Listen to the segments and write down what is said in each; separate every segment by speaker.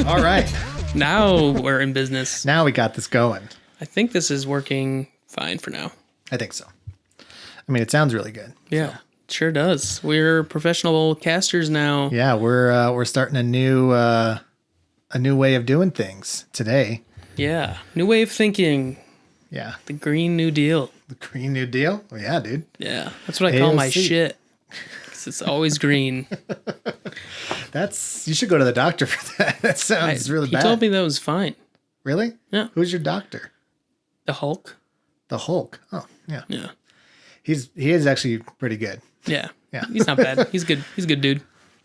Speaker 1: All right.
Speaker 2: Now we're in business.
Speaker 1: Now we got this going.
Speaker 2: I think this is working fine for now.
Speaker 1: I think so. I mean, it sounds really good.
Speaker 2: Yeah, it sure does. We're professional casters now.
Speaker 1: Yeah, we're starting a new way of doing things today.
Speaker 2: Yeah, new way of thinking.
Speaker 1: Yeah.
Speaker 2: The Green New Deal.
Speaker 1: The Green New Deal? Oh, yeah, dude.
Speaker 2: Yeah, that's what I call my
Speaker 1: AOC.
Speaker 2: shit. 'Cause it's always green.
Speaker 1: You should go to the doctor for that. That sounds really bad.
Speaker 2: He told me that was fine.
Speaker 1: Really?
Speaker 2: Yeah.
Speaker 1: Who's your doctor?
Speaker 2: The Hulk?
Speaker 1: The Hulk. Oh, yeah.
Speaker 2: Yeah.
Speaker 1: He is actually pretty good.
Speaker 2: Yeah.
Speaker 1: Yeah.
Speaker 2: He's not bad. He's good. He's a good dude.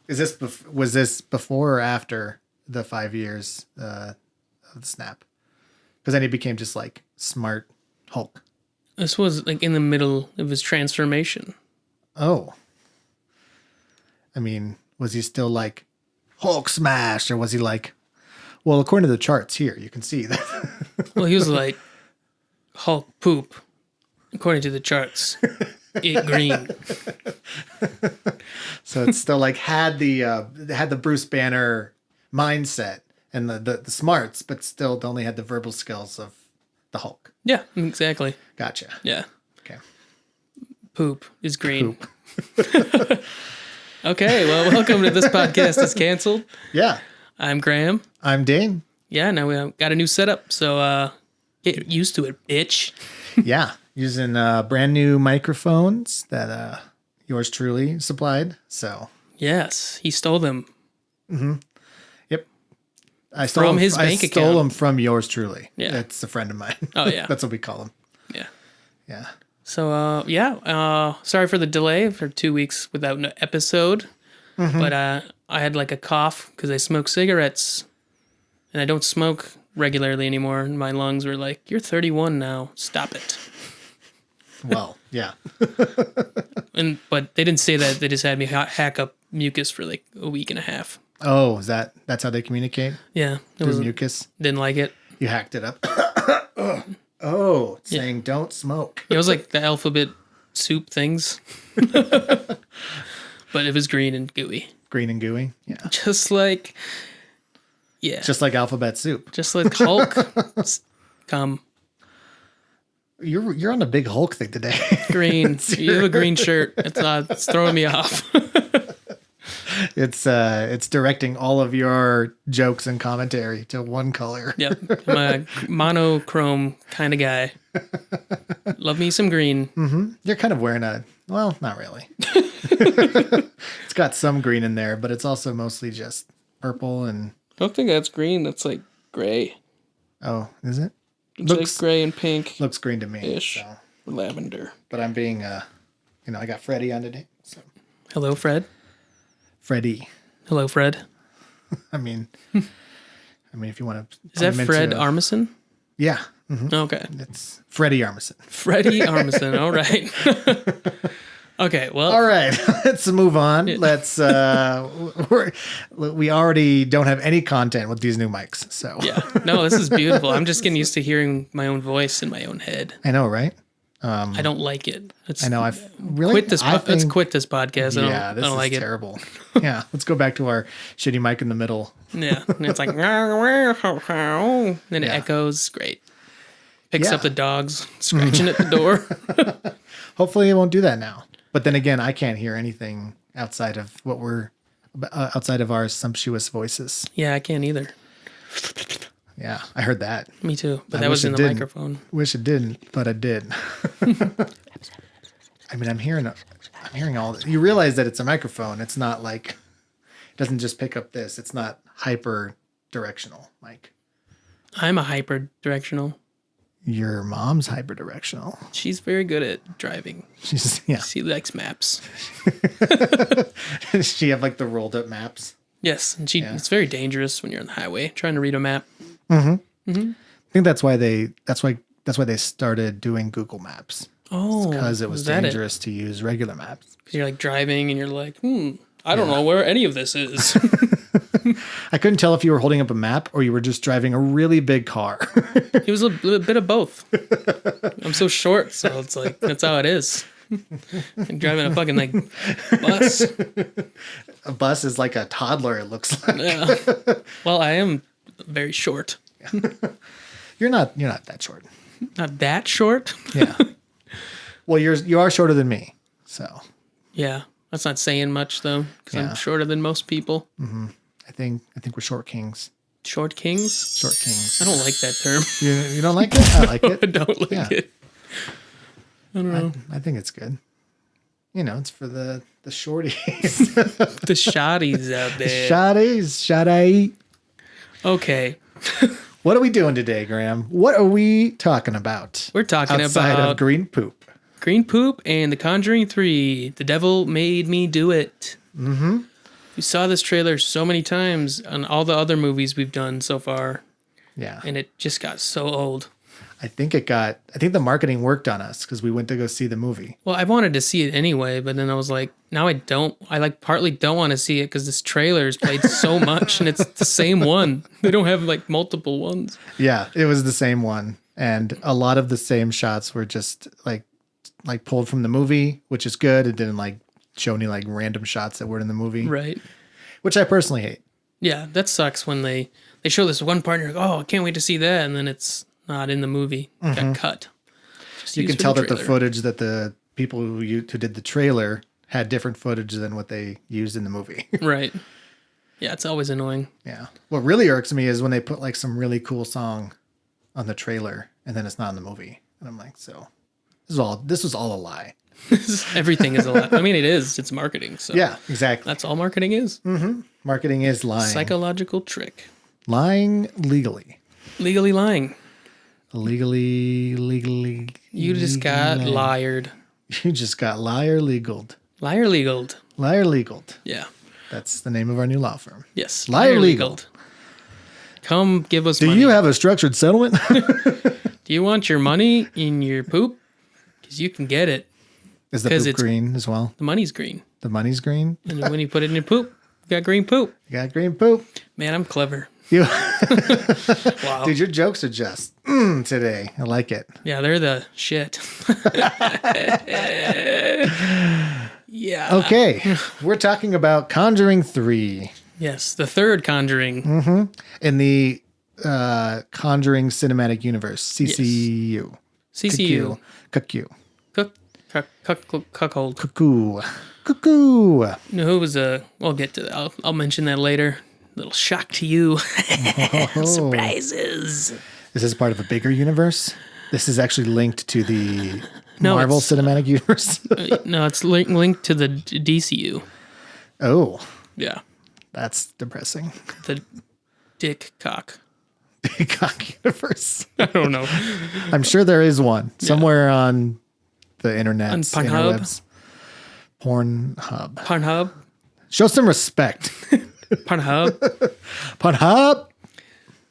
Speaker 1: Was this before or after the 5 years of the snap? Because then he became just like smart Hulk.
Speaker 2: This was like in the middle of his transformation.
Speaker 1: Oh. I mean, was he still like Hulk smash, or was he like, well, according to the charts here, you can see that.
Speaker 2: Well, he was like Hulk poop, according to the charts. It green.
Speaker 1: So it's still like had the Bruce Banner mindset and the smarts, but still only had the verbal skills of the Hulk.
Speaker 2: Yeah, exactly.
Speaker 1: Gotcha.
Speaker 2: Yeah.
Speaker 1: Okay.
Speaker 2: Poop is green. Okay, well, welcome to This Podcast is Canceled.
Speaker 1: Yeah.
Speaker 2: I'm Graham.
Speaker 1: I'm Dane.
Speaker 2: Yeah, now we got a new setup, so get used to it, bitch.
Speaker 1: Yeah. Using brand new microphones that yours truly supplied. So.
Speaker 2: Yes, he stole them.
Speaker 1: Yep. I
Speaker 2: From his bank
Speaker 1: I stole
Speaker 2: account.
Speaker 1: them from yours truly.
Speaker 2: Yeah.
Speaker 1: That's a friend of mine.
Speaker 2: Oh, yeah.
Speaker 1: That's what we call him.
Speaker 2: Yeah.
Speaker 1: Yeah.
Speaker 2: So, sorry for the delay for 2 weeks without an episode. But I had like a cough because I smoke cigarettes. And I don't smoke regularly anymore. And my lungs were like, you're 31 now. Stop it.
Speaker 1: Well, yeah.
Speaker 2: But they didn't say that. They just had me hack up mucus for like a week and a half.
Speaker 1: Oh, that's how they communicate?
Speaker 2: Yeah.
Speaker 1: Through mucus?
Speaker 2: Didn't like it.
Speaker 1: You hacked it up. Oh, saying don't smoke.
Speaker 2: It was like the alphabet soup things. But it was green and gooey.
Speaker 1: Green and gooey? Yeah.
Speaker 2: Just like, yeah.
Speaker 1: Just like alphabet soup.
Speaker 2: Just like Hulk. Come.
Speaker 1: You're on a big Hulk thing today.
Speaker 2: Green. You have a green shirt. It's throwing me off.
Speaker 1: It's directing all of your jokes and commentary to one color.
Speaker 2: Yep. I'm a monochrome kind of guy. Love me some green.
Speaker 1: Mm-hmm. You're kind of wearing well, not really. It's got some green in there, but it's also mostly just purple and...
Speaker 2: I don't think that's green. That's like gray.
Speaker 1: Oh, is it?
Speaker 2: It's like gray and pink.
Speaker 1: Looks green to me.
Speaker 2: Ish.
Speaker 1: So.
Speaker 2: Lavender.
Speaker 1: But I'm being, I got Freddie on today. So.
Speaker 2: Hello, Fred.
Speaker 1: Freddie.
Speaker 2: Hello, Fred.
Speaker 1: I mean, if you want to...
Speaker 2: Is that Fred Armisen?
Speaker 1: Yeah. Mm-hmm.
Speaker 2: Okay.
Speaker 1: It's Freddie Armisen.
Speaker 2: Freddie Armisen. All right. Okay, well.
Speaker 1: All right, let's move on. Yeah. Let's. We already don't have any content with these new mics, so.
Speaker 2: Yeah. No, this is beautiful. I'm just getting used to hearing my own voice in my own head.
Speaker 1: I know, right?
Speaker 2: I don't like it.
Speaker 1: I know. I've really
Speaker 2: quit this. Let's quit this podcast.
Speaker 1: Yeah, this is like terrible. Yeah, let's go back to our shitty mic in the middle.
Speaker 2: Yeah, and it's like, then it echoes. Great. Picks up the dogs scratching at the door.
Speaker 1: Hopefully, it won't do that now. But then again, I can't hear anything outside of outside of our sumptuous voices.
Speaker 2: Yeah, I can't either.
Speaker 1: Yeah, I heard that.
Speaker 2: Me too, but that was in the microphone.
Speaker 1: Wish it didn't, but it did. I mean, I'm hearing all this. You realize that it's a microphone. It's not like, it doesn't just pick up this. It's not hyper directional, Mike.
Speaker 2: I'm a hyper directional.
Speaker 1: Your mom's hyper directional.
Speaker 2: She's very good at driving. She likes maps.
Speaker 1: Does she have like the rolled up maps?
Speaker 2: Yes, and it's very dangerous when you're on the highway trying to read a map.
Speaker 1: Mm-hmm. Mm-hmm. I think that's why they started doing Google Maps.
Speaker 2: Oh,
Speaker 1: because it was dangerous to use regular maps.
Speaker 2: Because you're like driving and you're like, I don't know where any of this is.
Speaker 1: I couldn't tell if you were holding up a map or you were just driving a really big car.
Speaker 2: It was a bit of both. I'm so short, so it's like, that's how it is. And driving a fucking like bus.
Speaker 1: A bus is like a toddler, it looks like.
Speaker 2: Yeah. Well, I am very short.
Speaker 1: You're not that short.
Speaker 2: Not that short.
Speaker 1: Yeah. Well, you are shorter than me. So
Speaker 2: Yeah. That's not saying much though, because
Speaker 1: Yeah.
Speaker 2: I'm shorter than most people.
Speaker 1: I think we're short kings.
Speaker 2: Short kings?
Speaker 1: Short kings.
Speaker 2: I don't like that term.
Speaker 1: You don't like it? I like
Speaker 2: I
Speaker 1: it.
Speaker 2: don't like
Speaker 1: Yeah.
Speaker 2: it. I don't know.
Speaker 1: I think it's good. It's for the shorties.
Speaker 2: The shotties out there.
Speaker 1: Shotties.
Speaker 2: Okay.
Speaker 1: What are we doing today, Graham? What are we talking about?
Speaker 2: We're talking
Speaker 1: outside
Speaker 2: about
Speaker 1: of green poop.
Speaker 2: Green Poop and The Conjuring 3. The Devil Made Me Do It. Mm-hmm. You saw this trailer so many times on all the other movies we've done so far,
Speaker 1: Yeah.
Speaker 2: and it just got so old.
Speaker 1: I think the marketing worked on us because we went to go see the movie.
Speaker 2: Well, I wanted to see it anyway, but then I was like, now I don't. I like partly don't want to see it because this trailer's played so much, and it's the same one. They don't have like multiple ones.
Speaker 1: Yeah, it was the same one. And a lot of the same shots were just like pulled from the movie, which is good. It didn't like show any like random shots that weren't in the movie,
Speaker 2: Right.
Speaker 1: which I personally hate.
Speaker 2: Yeah, that sucks when they show this one part and you're like, oh, I can't wait to see that, and then it's not in the movie. It got cut. Just
Speaker 1: You
Speaker 2: used
Speaker 1: can
Speaker 2: for
Speaker 1: tell that the
Speaker 2: trailer.
Speaker 1: footage that the people who did the trailer had different footage than what they used in the movie.
Speaker 2: Right. Yeah, it's always annoying.
Speaker 1: Yeah. What really irks me is when they put like some really cool song on the trailer and then it's not in the movie. And I'm like, so this was all a lie.
Speaker 2: Everything is a lot. I mean, it is. It's marketing. So
Speaker 1: Yeah, exactly.
Speaker 2: that's all marketing is.
Speaker 1: Marketing is lying.
Speaker 2: Psychological trick.
Speaker 1: Lying legally.
Speaker 2: Legally lying.
Speaker 1: Legally.
Speaker 2: You just got liared.
Speaker 1: You just got liar legaled.
Speaker 2: Liar legaled.
Speaker 1: Liar legaled.
Speaker 2: Yeah.
Speaker 1: That's the name of our new law firm.
Speaker 2: Yes.
Speaker 1: Liar legaled.
Speaker 2: Come give us
Speaker 1: Do
Speaker 2: money.
Speaker 1: you have a structured settlement?
Speaker 2: Do you want your money in your poop? Because you can get it.
Speaker 1: Is the
Speaker 2: 'Cause
Speaker 1: poop
Speaker 2: it's-
Speaker 1: green as well?
Speaker 2: The money's green.
Speaker 1: The money's green?
Speaker 2: And when you put it in your poop, you got green poop.
Speaker 1: You got green poop.
Speaker 2: Man, I'm clever.
Speaker 1: You,
Speaker 2: Wow.
Speaker 1: dude, your jokes are just today. I like it.
Speaker 2: Yeah, they're the shit. Yeah.
Speaker 1: Okay, we're talking about Conjuring 3
Speaker 2: Yes, the third Conjuring.
Speaker 1: in the Conjuring Cinematic Universe, CCU.
Speaker 2: CCU.
Speaker 1: Cuckoo.
Speaker 2: Cuckold.
Speaker 1: Cuckoo. Cuckoo.
Speaker 2: No, who was we'll get to that. I'll mention that later. Little shock to you. Surprises.
Speaker 1: Is this part of a bigger universe? This is actually linked to the
Speaker 2: No,
Speaker 1: Marvel
Speaker 2: it's-
Speaker 1: Cinematic Universe.
Speaker 2: No, it's linked to the DCU.
Speaker 1: Oh,
Speaker 2: Yeah.
Speaker 1: that's depressing.
Speaker 2: The dick cock.
Speaker 1: Big Cock Universe.
Speaker 2: I don't know.
Speaker 1: I'm sure there is one somewhere on the internet.
Speaker 2: On Pornhub?
Speaker 1: Pornhub.
Speaker 2: Pornhub.
Speaker 1: Show some respect.
Speaker 2: Pornhub.
Speaker 1: Pornhub.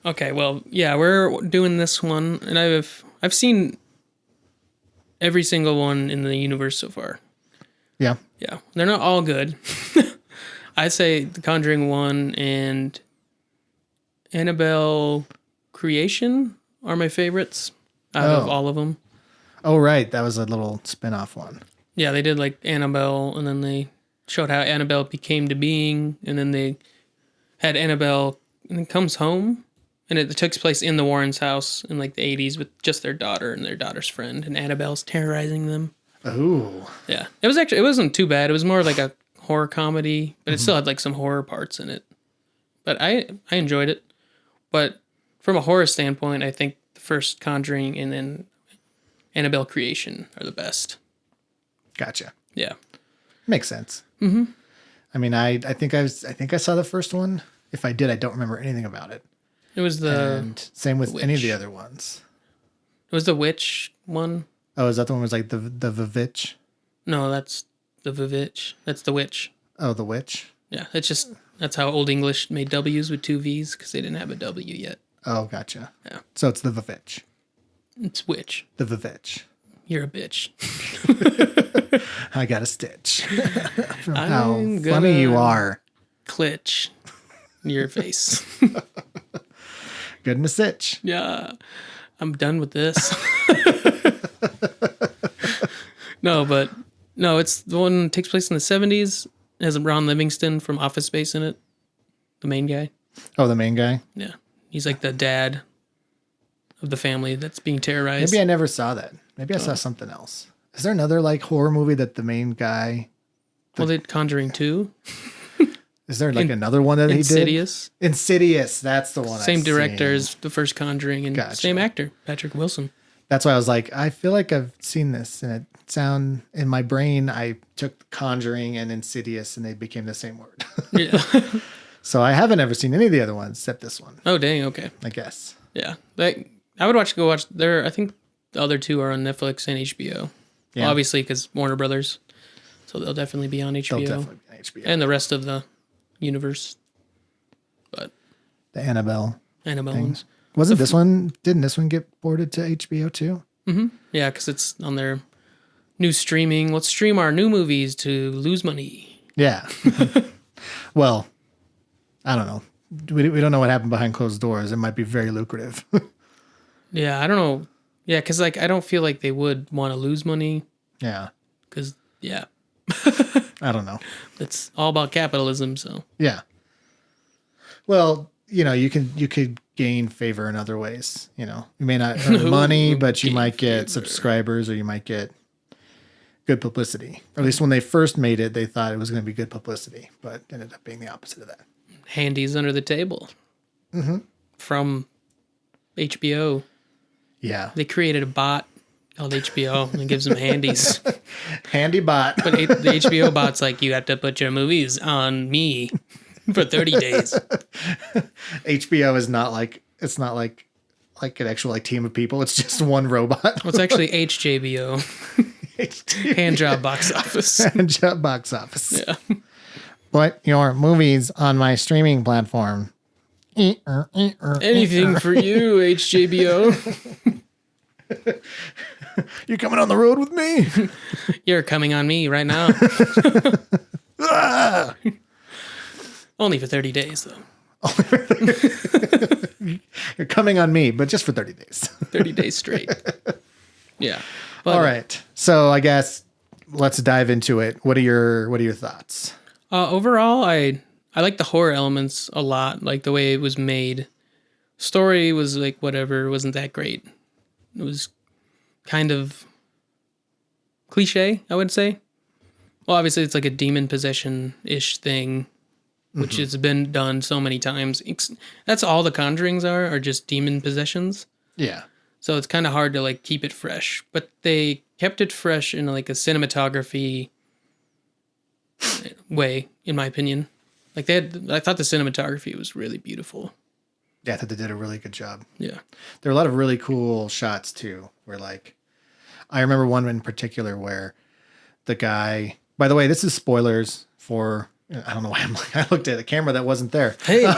Speaker 2: Okay, well, yeah, we're doing this one, and I've seen every single one in the universe so far.
Speaker 1: Yeah.
Speaker 2: Yeah, they're not all good. I say The Conjuring 1 and Annabelle Creation are my favorites out of all of them.
Speaker 1: Oh, right. That was a little spin-off one.
Speaker 2: Yeah, they did like Annabelle, and then they showed how Annabelle became to being, and then they had Annabelle and it comes home, and it takes place in the Warrens' house in like the 80s with just their daughter and their daughter's friend, and Annabelle's terrorizing them.
Speaker 1: Ooh.
Speaker 2: Yeah, it wasn't too bad. It was more like a horror comedy, but it still had like some horror parts in it. But I enjoyed it. But from a horror standpoint, I think the first Conjuring and then Annabelle Creation are the best.
Speaker 1: Gotcha.
Speaker 2: Yeah.
Speaker 1: Makes sense. Mm-hmm. I mean, I think I saw the first one. If I did, I don't remember anything about it.
Speaker 2: It was
Speaker 1: And same with any of the
Speaker 2: Witch.
Speaker 1: other ones.
Speaker 2: It was the witch one.
Speaker 1: Oh, is that the one was like the Vivitch?
Speaker 2: No, that's the Vivitch. That's the witch.
Speaker 1: Oh, the witch.
Speaker 2: Yeah, that's how Old English made W's with two V's because they didn't have a W yet.
Speaker 1: Oh, gotcha.
Speaker 2: Yeah.
Speaker 1: So it's the Vivitch.
Speaker 2: It's witch.
Speaker 1: The Vivitch.
Speaker 2: You're a bitch.
Speaker 1: I got a stitch. From
Speaker 2: I'm
Speaker 1: how
Speaker 2: gonna-
Speaker 1: funny you are.
Speaker 2: Klitsch. Your face.
Speaker 1: Good in a stitch.
Speaker 2: Yeah. I'm done with this. No, it's the one that takes place in the 70s. It has Ron Livingston from Office Space in it. The main guy.
Speaker 1: Oh, the main guy?
Speaker 2: Yeah. He's like the dad of the family that's being terrorized.
Speaker 1: Maybe I never saw that. Maybe I saw something else. Is there another like horror movie that the main guy...
Speaker 2: Well, they did Conjuring 2.
Speaker 1: Is there like another one that
Speaker 2: Insidious.
Speaker 1: he did? Insidious. That's the one.
Speaker 2: Same director as the first Conjuring and same actor, Patrick Wilson.
Speaker 1: That's why I was like, I feel like I've seen this, and it sound in my brain. I took Conjuring and Insidious, and they became the same word.
Speaker 2: Yeah.
Speaker 1: So I haven't ever seen any of the other ones except this one.
Speaker 2: Oh dang, okay.
Speaker 1: I guess.
Speaker 2: Yeah, I would go watch. I think the other two are on Netflix and HBO. Yeah. Well, obviously, because Warner Brothers, so they'll definitely be on HBO. They'll definitely be on HBO. And the rest of the universe. But
Speaker 1: the Annabelle
Speaker 2: ones.
Speaker 1: Wasn't this one? Didn't this one get ported to HBO too?
Speaker 2: Mm-hmm. Yeah, because it's on their new streaming. Let's stream our new movies to lose money.
Speaker 1: Yeah. Well, I don't know. We don't know what happened behind closed doors. It might be very lucrative.
Speaker 2: Yeah, I don't know. Yeah, because like I don't feel like they would want to lose money.
Speaker 1: Yeah.
Speaker 2: Because
Speaker 1: I don't know.
Speaker 2: It's all about capitalism. So
Speaker 1: yeah. Well, you could gain favor in other ways. You may not earn money, but you might get subscribers, or you might get good publicity. Or at least when they first made it, they thought it was going to be good publicity, but it ended up being the opposite of that.
Speaker 2: Handies under the table.
Speaker 1: Mm-hmm.
Speaker 2: From HBO.
Speaker 1: Yeah.
Speaker 2: They created a bot called HBO and it gives them handies.
Speaker 1: Handy bot.
Speaker 2: But the HBO bot's like, you have to put your movies on me for 30 days.
Speaker 1: HBO is not like, it's not like an actual like team of people. It's just one robot.
Speaker 2: Well, it's actually HJBO. Hand job box office.
Speaker 1: Hand job box office.
Speaker 2: Yeah.
Speaker 1: Put your movies on my streaming platform.
Speaker 2: Anything for you, HJBO.
Speaker 1: You coming on the road with me?
Speaker 2: You're coming on me right now. Only for 30 days, though.
Speaker 1: You're coming on me, but just for 30 days.
Speaker 2: 30 days straight. Yeah.
Speaker 1: But, all right. So I guess let's dive into it. What are your thoughts?
Speaker 2: Overall, I like the horror elements a lot. Like the way it was made. Story was like whatever. It wasn't that great. It was kind of cliche, I would say. Well, obviously it's like a demon possession-ish thing, which has been done so many times. That's all the Conjurings are just demon possessions.
Speaker 1: Yeah.
Speaker 2: So it's kind of hard to like keep it fresh, but they kept it fresh in like a cinematography way, in my opinion. Like I thought the cinematography was really beautiful.
Speaker 1: Yeah, I thought they did a really good job.
Speaker 2: Yeah. There
Speaker 1: are a lot of really cool shots too, where like, I remember one in particular where the guy, by the way, this is spoilers for, I don't know why I looked at a camera that wasn't there.
Speaker 2: Hey.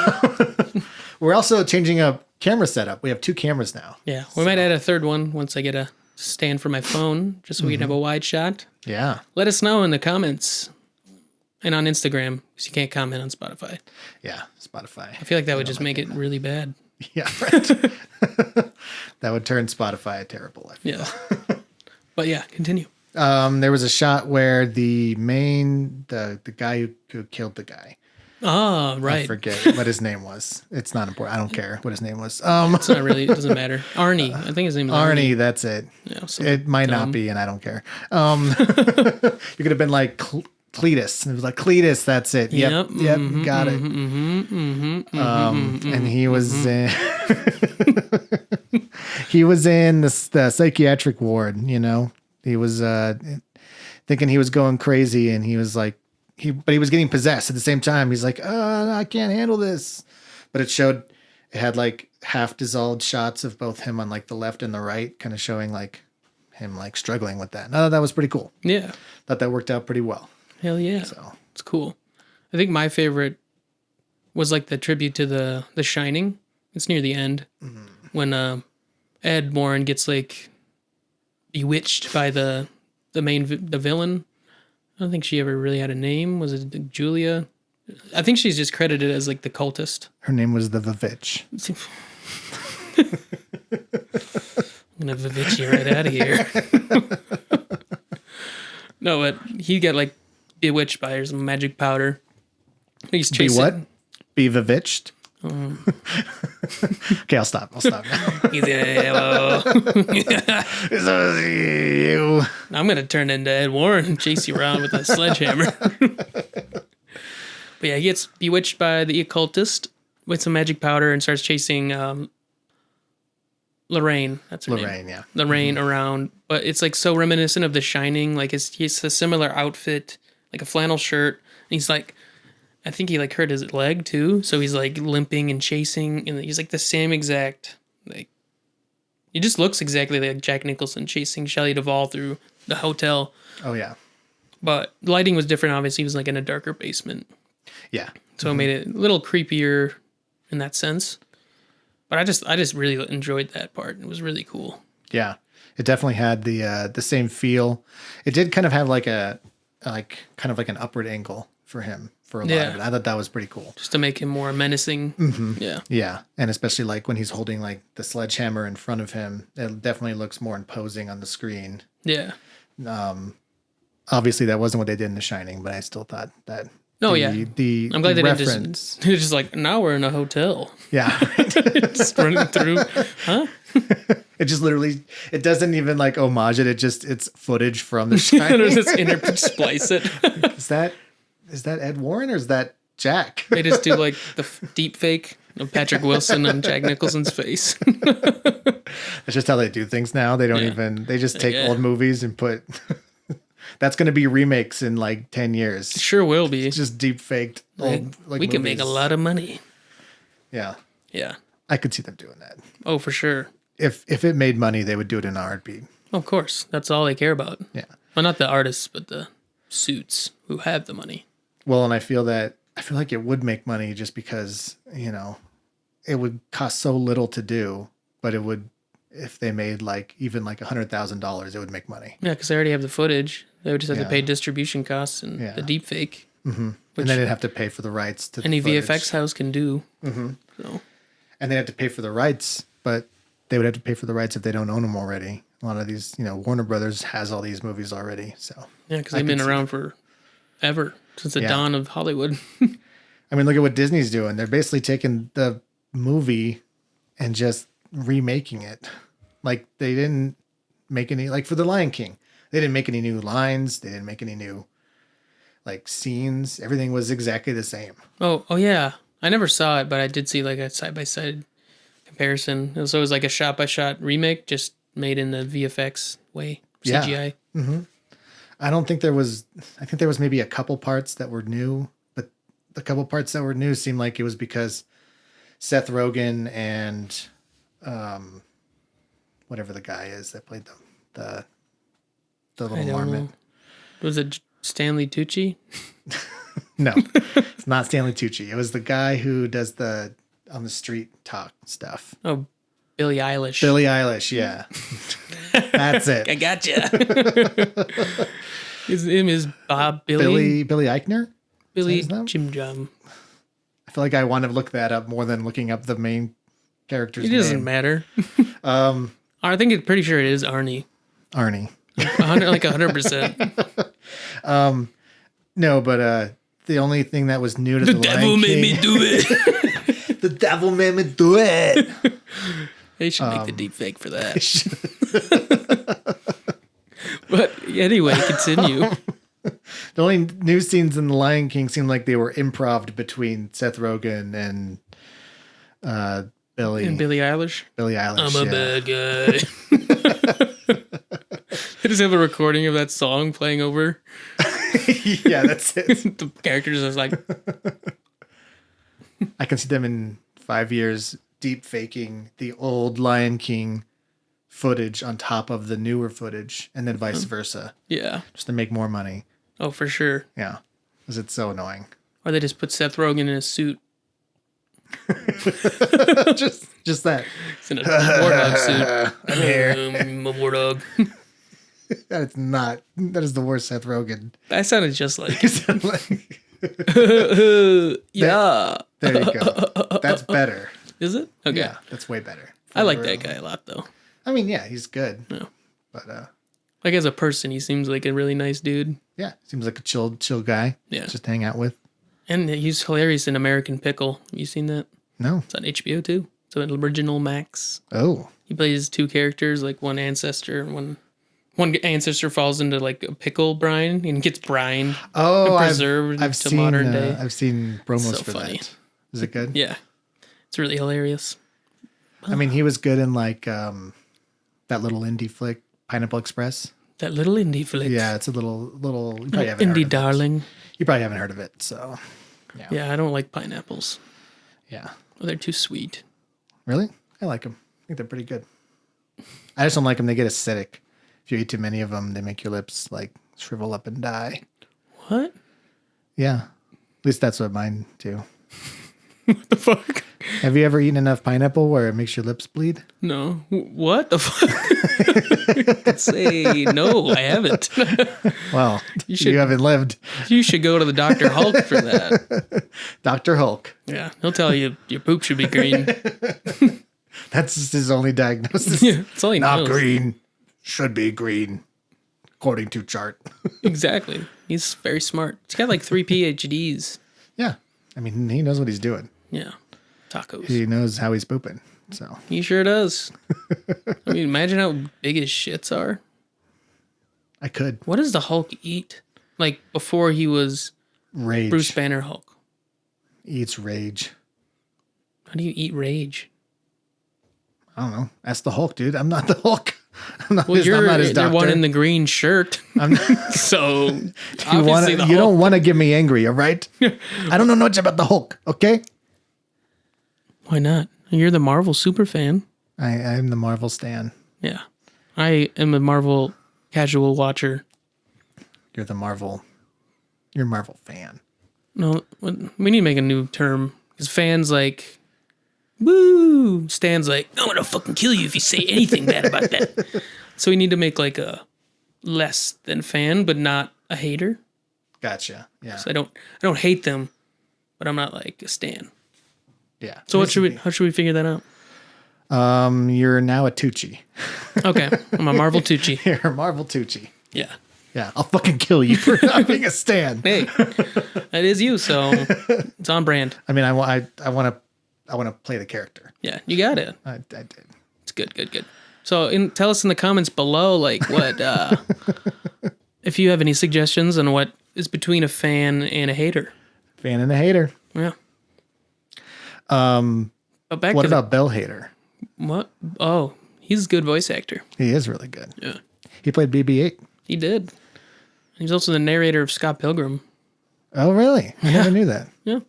Speaker 1: We're also changing up camera setup. We have 2 cameras now.
Speaker 2: Yeah. We might add a third one once I get a stand for my phone, just so we can have a wide shot.
Speaker 1: Yeah. Let
Speaker 2: us know in the comments and on Instagram, because you can't comment on Spotify.
Speaker 1: Yeah, Spotify.
Speaker 2: I feel like that would just make it really bad.
Speaker 1: Yeah, right. That would turn Spotify terrible, I feel.
Speaker 2: Yeah. But yeah, continue.
Speaker 1: There was a shot where the guy who killed the guy.
Speaker 2: Oh, right.
Speaker 1: I forget what his name was. It's not important. I don't care what his name was.
Speaker 2: It's not really, it doesn't matter. Arnie. I think his name is
Speaker 1: Arnie. That's it.
Speaker 2: Yeah,
Speaker 1: it might not be, and I don't care. You could have been like Cletus. And it was like, Cletus, that's it. Yep, got it. And he was in he was in the psychiatric ward, He was thinking he was going crazy, and he was like, but he was getting possessed at the same time. He's like, I can't handle this. But it had like half dissolved shots of both him on like the left and the right, kind of showing like him like struggling with that. That was pretty cool.
Speaker 2: Yeah.
Speaker 1: Thought that worked out pretty well.
Speaker 2: Hell yeah. So it's cool. I think my favorite was like the tribute to the Shining. It's near the end when Ed Warren gets like bewitched by the villain. I don't think she ever really had a name. Was it Julia? I think she's just credited as like the cultist.
Speaker 1: Her name was the Vivitch.
Speaker 2: I'm gonna Vivitch you right out of here. No, but he got like bewitched by some magic powder. He's
Speaker 1: Be
Speaker 2: chasing.
Speaker 1: what? Be vivitched? Okay, I'll stop now.
Speaker 2: He's yellow.
Speaker 1: You.
Speaker 2: I'm gonna turn into Ed Warren and chase you around with a sledgehammer. But yeah, he gets bewitched by the occultist with some magic powder and starts chasing Lorraine. That's her name.
Speaker 1: Lorraine, yeah.
Speaker 2: Lorraine around, but it's like so reminiscent of The Shining. Like he's a similar outfit, like a flannel shirt. And he's like, I think he like hurt his leg too, so he's like limping and chasing, and he's like the same exact like. He just looks exactly like Jack Nicholson chasing Shelley Duvall through the hotel.
Speaker 1: Oh yeah,
Speaker 2: But lighting was different. Obviously, he was like in a darker basement,
Speaker 1: yeah.
Speaker 2: so it made it a little creepier in that sense. But I just really enjoyed that part. It was really cool.
Speaker 1: Yeah, it definitely had the same feel. It did kind of have like an upward angle for him for a lot of it. I thought that was pretty cool.
Speaker 2: Just to make him more menacing. Mm-hmm. Yeah.
Speaker 1: Yeah, and especially like when he's holding like the sledgehammer in front of him, it definitely looks more imposing on the screen.
Speaker 2: Yeah.
Speaker 1: Obviously, that wasn't what they did in The Shining, but I still thought that.
Speaker 2: Oh
Speaker 1: the,
Speaker 2: yeah.
Speaker 1: The
Speaker 2: I'm glad they
Speaker 1: reference.
Speaker 2: didn't just like, now we're in a hotel.
Speaker 1: Yeah.
Speaker 2: Just running through. Huh?
Speaker 1: It just literally, it doesn't even like homage it. It's footage from The Shining.
Speaker 2: Just splice it.
Speaker 1: Is that Ed Warren or is that Jack?
Speaker 2: They just do like the deep fake of Patrick Wilson on Jack Nicholson's face.
Speaker 1: That's just how they do things now. They don't they just take old movies and put, that's going to be remakes in like 10 years.
Speaker 2: It sure will be.
Speaker 1: It's just deep faked. Old,
Speaker 2: we can make a lot of money.
Speaker 1: Yeah.
Speaker 2: Yeah.
Speaker 1: I could see them doing that.
Speaker 2: Oh, for sure.
Speaker 1: If it made money, they would do it in a heartbeat.
Speaker 2: Of course. That's all they care about.
Speaker 1: Yeah.
Speaker 2: Well, not the artists, but the suits who have the money.
Speaker 1: Well, and I feel like it would make money just because, it would cost so little to do, but it would, if they made like even like $100,000, it would make money.
Speaker 2: Yeah, because they already have the footage. They would just have to pay distribution costs and the deep fake.
Speaker 1: Mm-hmm. And then they'd have to pay for the rights to
Speaker 2: any
Speaker 1: the
Speaker 2: VFX house can do.
Speaker 1: Mm-hmm.
Speaker 2: So.
Speaker 1: And they have to pay for the rights, but they would have to pay for the rights if they don't own them already. A lot of these, Warner Brothers has all these movies already. So
Speaker 2: yeah, because they've been around forever, since the dawn of Hollywood.
Speaker 1: I mean, look at what Disney's doing. They're basically taking the movie and just remaking it. Like they didn't make any, like for The Lion King, they didn't make any new lines. They didn't make any new like scenes. Everything was exactly the same.
Speaker 2: Oh yeah. I never saw it, but I did see like a side-by-side comparison. So it was like a shot-by-shot remake, just made in the VFX way, CGI.
Speaker 1: Yeah. Mm-hmm. I think there was maybe a couple parts that were new, but the couple parts that were new seemed like it was because Seth Rogen and whatever the guy is that played the little marmot.
Speaker 2: Was it Stanley Tucci?
Speaker 1: No, it's not Stanley Tucci. It was the guy who does the on the street talk stuff.
Speaker 2: Oh, Billie Eilish.
Speaker 1: Billie Eilish, yeah. That's it.
Speaker 2: I gotcha. His name is Bob Billy.
Speaker 1: Billy Eichner?
Speaker 2: Billy Jim Jam.
Speaker 1: I feel like I want to look that up more than looking up the main character's name.
Speaker 2: It doesn't matter. I think pretty sure it is Arnie.
Speaker 1: Arnie.
Speaker 2: 100%.
Speaker 1: No, but the only thing that was new to the
Speaker 2: devil made me do it.
Speaker 1: The devil made me do it.
Speaker 2: They should make the deep fake for that. But anyway, continue.
Speaker 1: The only new scenes in The Lion King seemed like they were improv between Seth Rogen and Billie
Speaker 2: Eilish.
Speaker 1: Billie Eilish.
Speaker 2: I'm a bad guy. They just have a recording of that song playing over.
Speaker 1: Yeah, that's it.
Speaker 2: The characters are like,
Speaker 1: I can see them in 5 years deep faking the old Lion King footage on top of the newer footage, and then vice versa.
Speaker 2: Yeah,
Speaker 1: just to make more money.
Speaker 2: Oh, for sure.
Speaker 1: Yeah, because it's so annoying.
Speaker 2: Or they just put Seth Rogen in a suit.
Speaker 1: just that.
Speaker 2: It's in a warthog suit.
Speaker 1: I'm here.
Speaker 2: I'm a warthog.
Speaker 1: That's not. That is the worst Seth Rogen.
Speaker 2: That sounded just like. Yeah.
Speaker 1: There you go. That's better.
Speaker 2: Is it? Okay.
Speaker 1: Yeah, that's way better.
Speaker 2: I like that guy a lot, though.
Speaker 1: I mean, yeah, he's good.
Speaker 2: Yeah.
Speaker 1: But
Speaker 2: Like as a person, he seems like a really nice dude.
Speaker 1: Yeah, seems like a chill guy.
Speaker 2: Yeah.
Speaker 1: Just to hang out with.
Speaker 2: And he's hilarious in American Pickle. Have you seen that?
Speaker 1: No.
Speaker 2: It's on HBO too. So an original Max.
Speaker 1: Oh.
Speaker 2: He plays two characters, like one ancestor and one ancestor falls into like a pickle brine and gets brined.
Speaker 1: Oh,
Speaker 2: and preserved
Speaker 1: I've
Speaker 2: to
Speaker 1: seen,
Speaker 2: modern day.
Speaker 1: I've seen promos
Speaker 2: So
Speaker 1: for
Speaker 2: funny.
Speaker 1: that. Is it good?
Speaker 2: Yeah. It's really hilarious.
Speaker 1: I mean, he was good in like that little indie flick, Pineapple Express.
Speaker 2: That little indie flick.
Speaker 1: Yeah, it's a little. You probably haven't heard
Speaker 2: Indie
Speaker 1: of it.
Speaker 2: darling.
Speaker 1: You probably haven't heard of it, so
Speaker 2: Yeah, I don't like pineapples.
Speaker 1: yeah.
Speaker 2: Oh, they're too sweet.
Speaker 1: Really? I like them. I think they're pretty good. I just don't like them. They get acidic. If you eat too many of them, they make your lips like shrivel up and die.
Speaker 2: What?
Speaker 1: Yeah. At least that's what mine do.
Speaker 2: What the fuck?
Speaker 1: Have you ever eaten enough pineapple where it makes your lips bleed?
Speaker 2: No. What the fuck? Say no, I haven't.
Speaker 1: Well,
Speaker 2: should-
Speaker 1: you haven't lived.
Speaker 2: You should go to the Dr. Hulk for that.
Speaker 1: Dr. Hulk.
Speaker 2: Yeah, he'll tell you your poop should be green.
Speaker 1: That's his only diagnosis.
Speaker 2: Yeah, that's all he
Speaker 1: Not
Speaker 2: knows.
Speaker 1: green. Should be green. According to chart.
Speaker 2: Exactly. He's very smart. He's got like 3 PhDs.
Speaker 1: Yeah. I mean, he knows what he's doing.
Speaker 2: Yeah. Tacos.
Speaker 1: He knows how he's pooping. So
Speaker 2: He sure does. I mean, imagine how big his shits are.
Speaker 1: I could.
Speaker 2: What does the Hulk eat? Like before he was
Speaker 1: Rage.
Speaker 2: Bruce Banner Hulk.
Speaker 1: Eats rage.
Speaker 2: How do you eat rage?
Speaker 1: I don't know. Ask the Hulk, dude. I'm not the Hulk. I'm not,
Speaker 2: Well,
Speaker 1: I'm not his
Speaker 2: you're the
Speaker 1: doctor.
Speaker 2: one in the green shirt.
Speaker 1: I'm not,
Speaker 2: So
Speaker 1: you
Speaker 2: obviously the Hulk.
Speaker 1: don't want to get me angry, all right? I don't know much about the Hulk, okay?
Speaker 2: Why not? You're the Marvel super fan.
Speaker 1: I'm the Marvel stan.
Speaker 2: Yeah. I am a Marvel casual watcher.
Speaker 1: You're a Marvel fan.
Speaker 2: No, we need to make a new term. Because fans like, woo! Stan's like, I'm going to fucking kill you if you say anything bad about that. So we need to make like a less than fan, but not a hater.
Speaker 1: Gotcha. Yeah.
Speaker 2: So I don't hate them, but I'm not like a stan.
Speaker 1: Yeah.
Speaker 2: So how should we figure that out?
Speaker 1: You're now a Tucci.
Speaker 2: Okay. I'm a Marvel Tucci.
Speaker 1: You're a Marvel Tucci.
Speaker 2: Yeah.
Speaker 1: Yeah. I'll fucking kill you for not being a stan.
Speaker 2: Hey, that is you. So it's on brand.
Speaker 1: I mean, I want to play the character.
Speaker 2: Yeah. You got it.
Speaker 1: I did.
Speaker 2: It's good. So tell us in the comments below, like what, if you have any suggestions on what is between a fan and a hater.
Speaker 1: Fan and a hater.
Speaker 2: Yeah. But back
Speaker 1: What
Speaker 2: to
Speaker 1: about Bill Hader?
Speaker 2: what? Oh, he's a good voice actor.
Speaker 1: He is really good.
Speaker 2: Yeah.
Speaker 1: He played BB-8.
Speaker 2: He did. He's also the narrator of Scott Pilgrim.
Speaker 1: Oh, really? I never knew that.
Speaker 2: Yeah.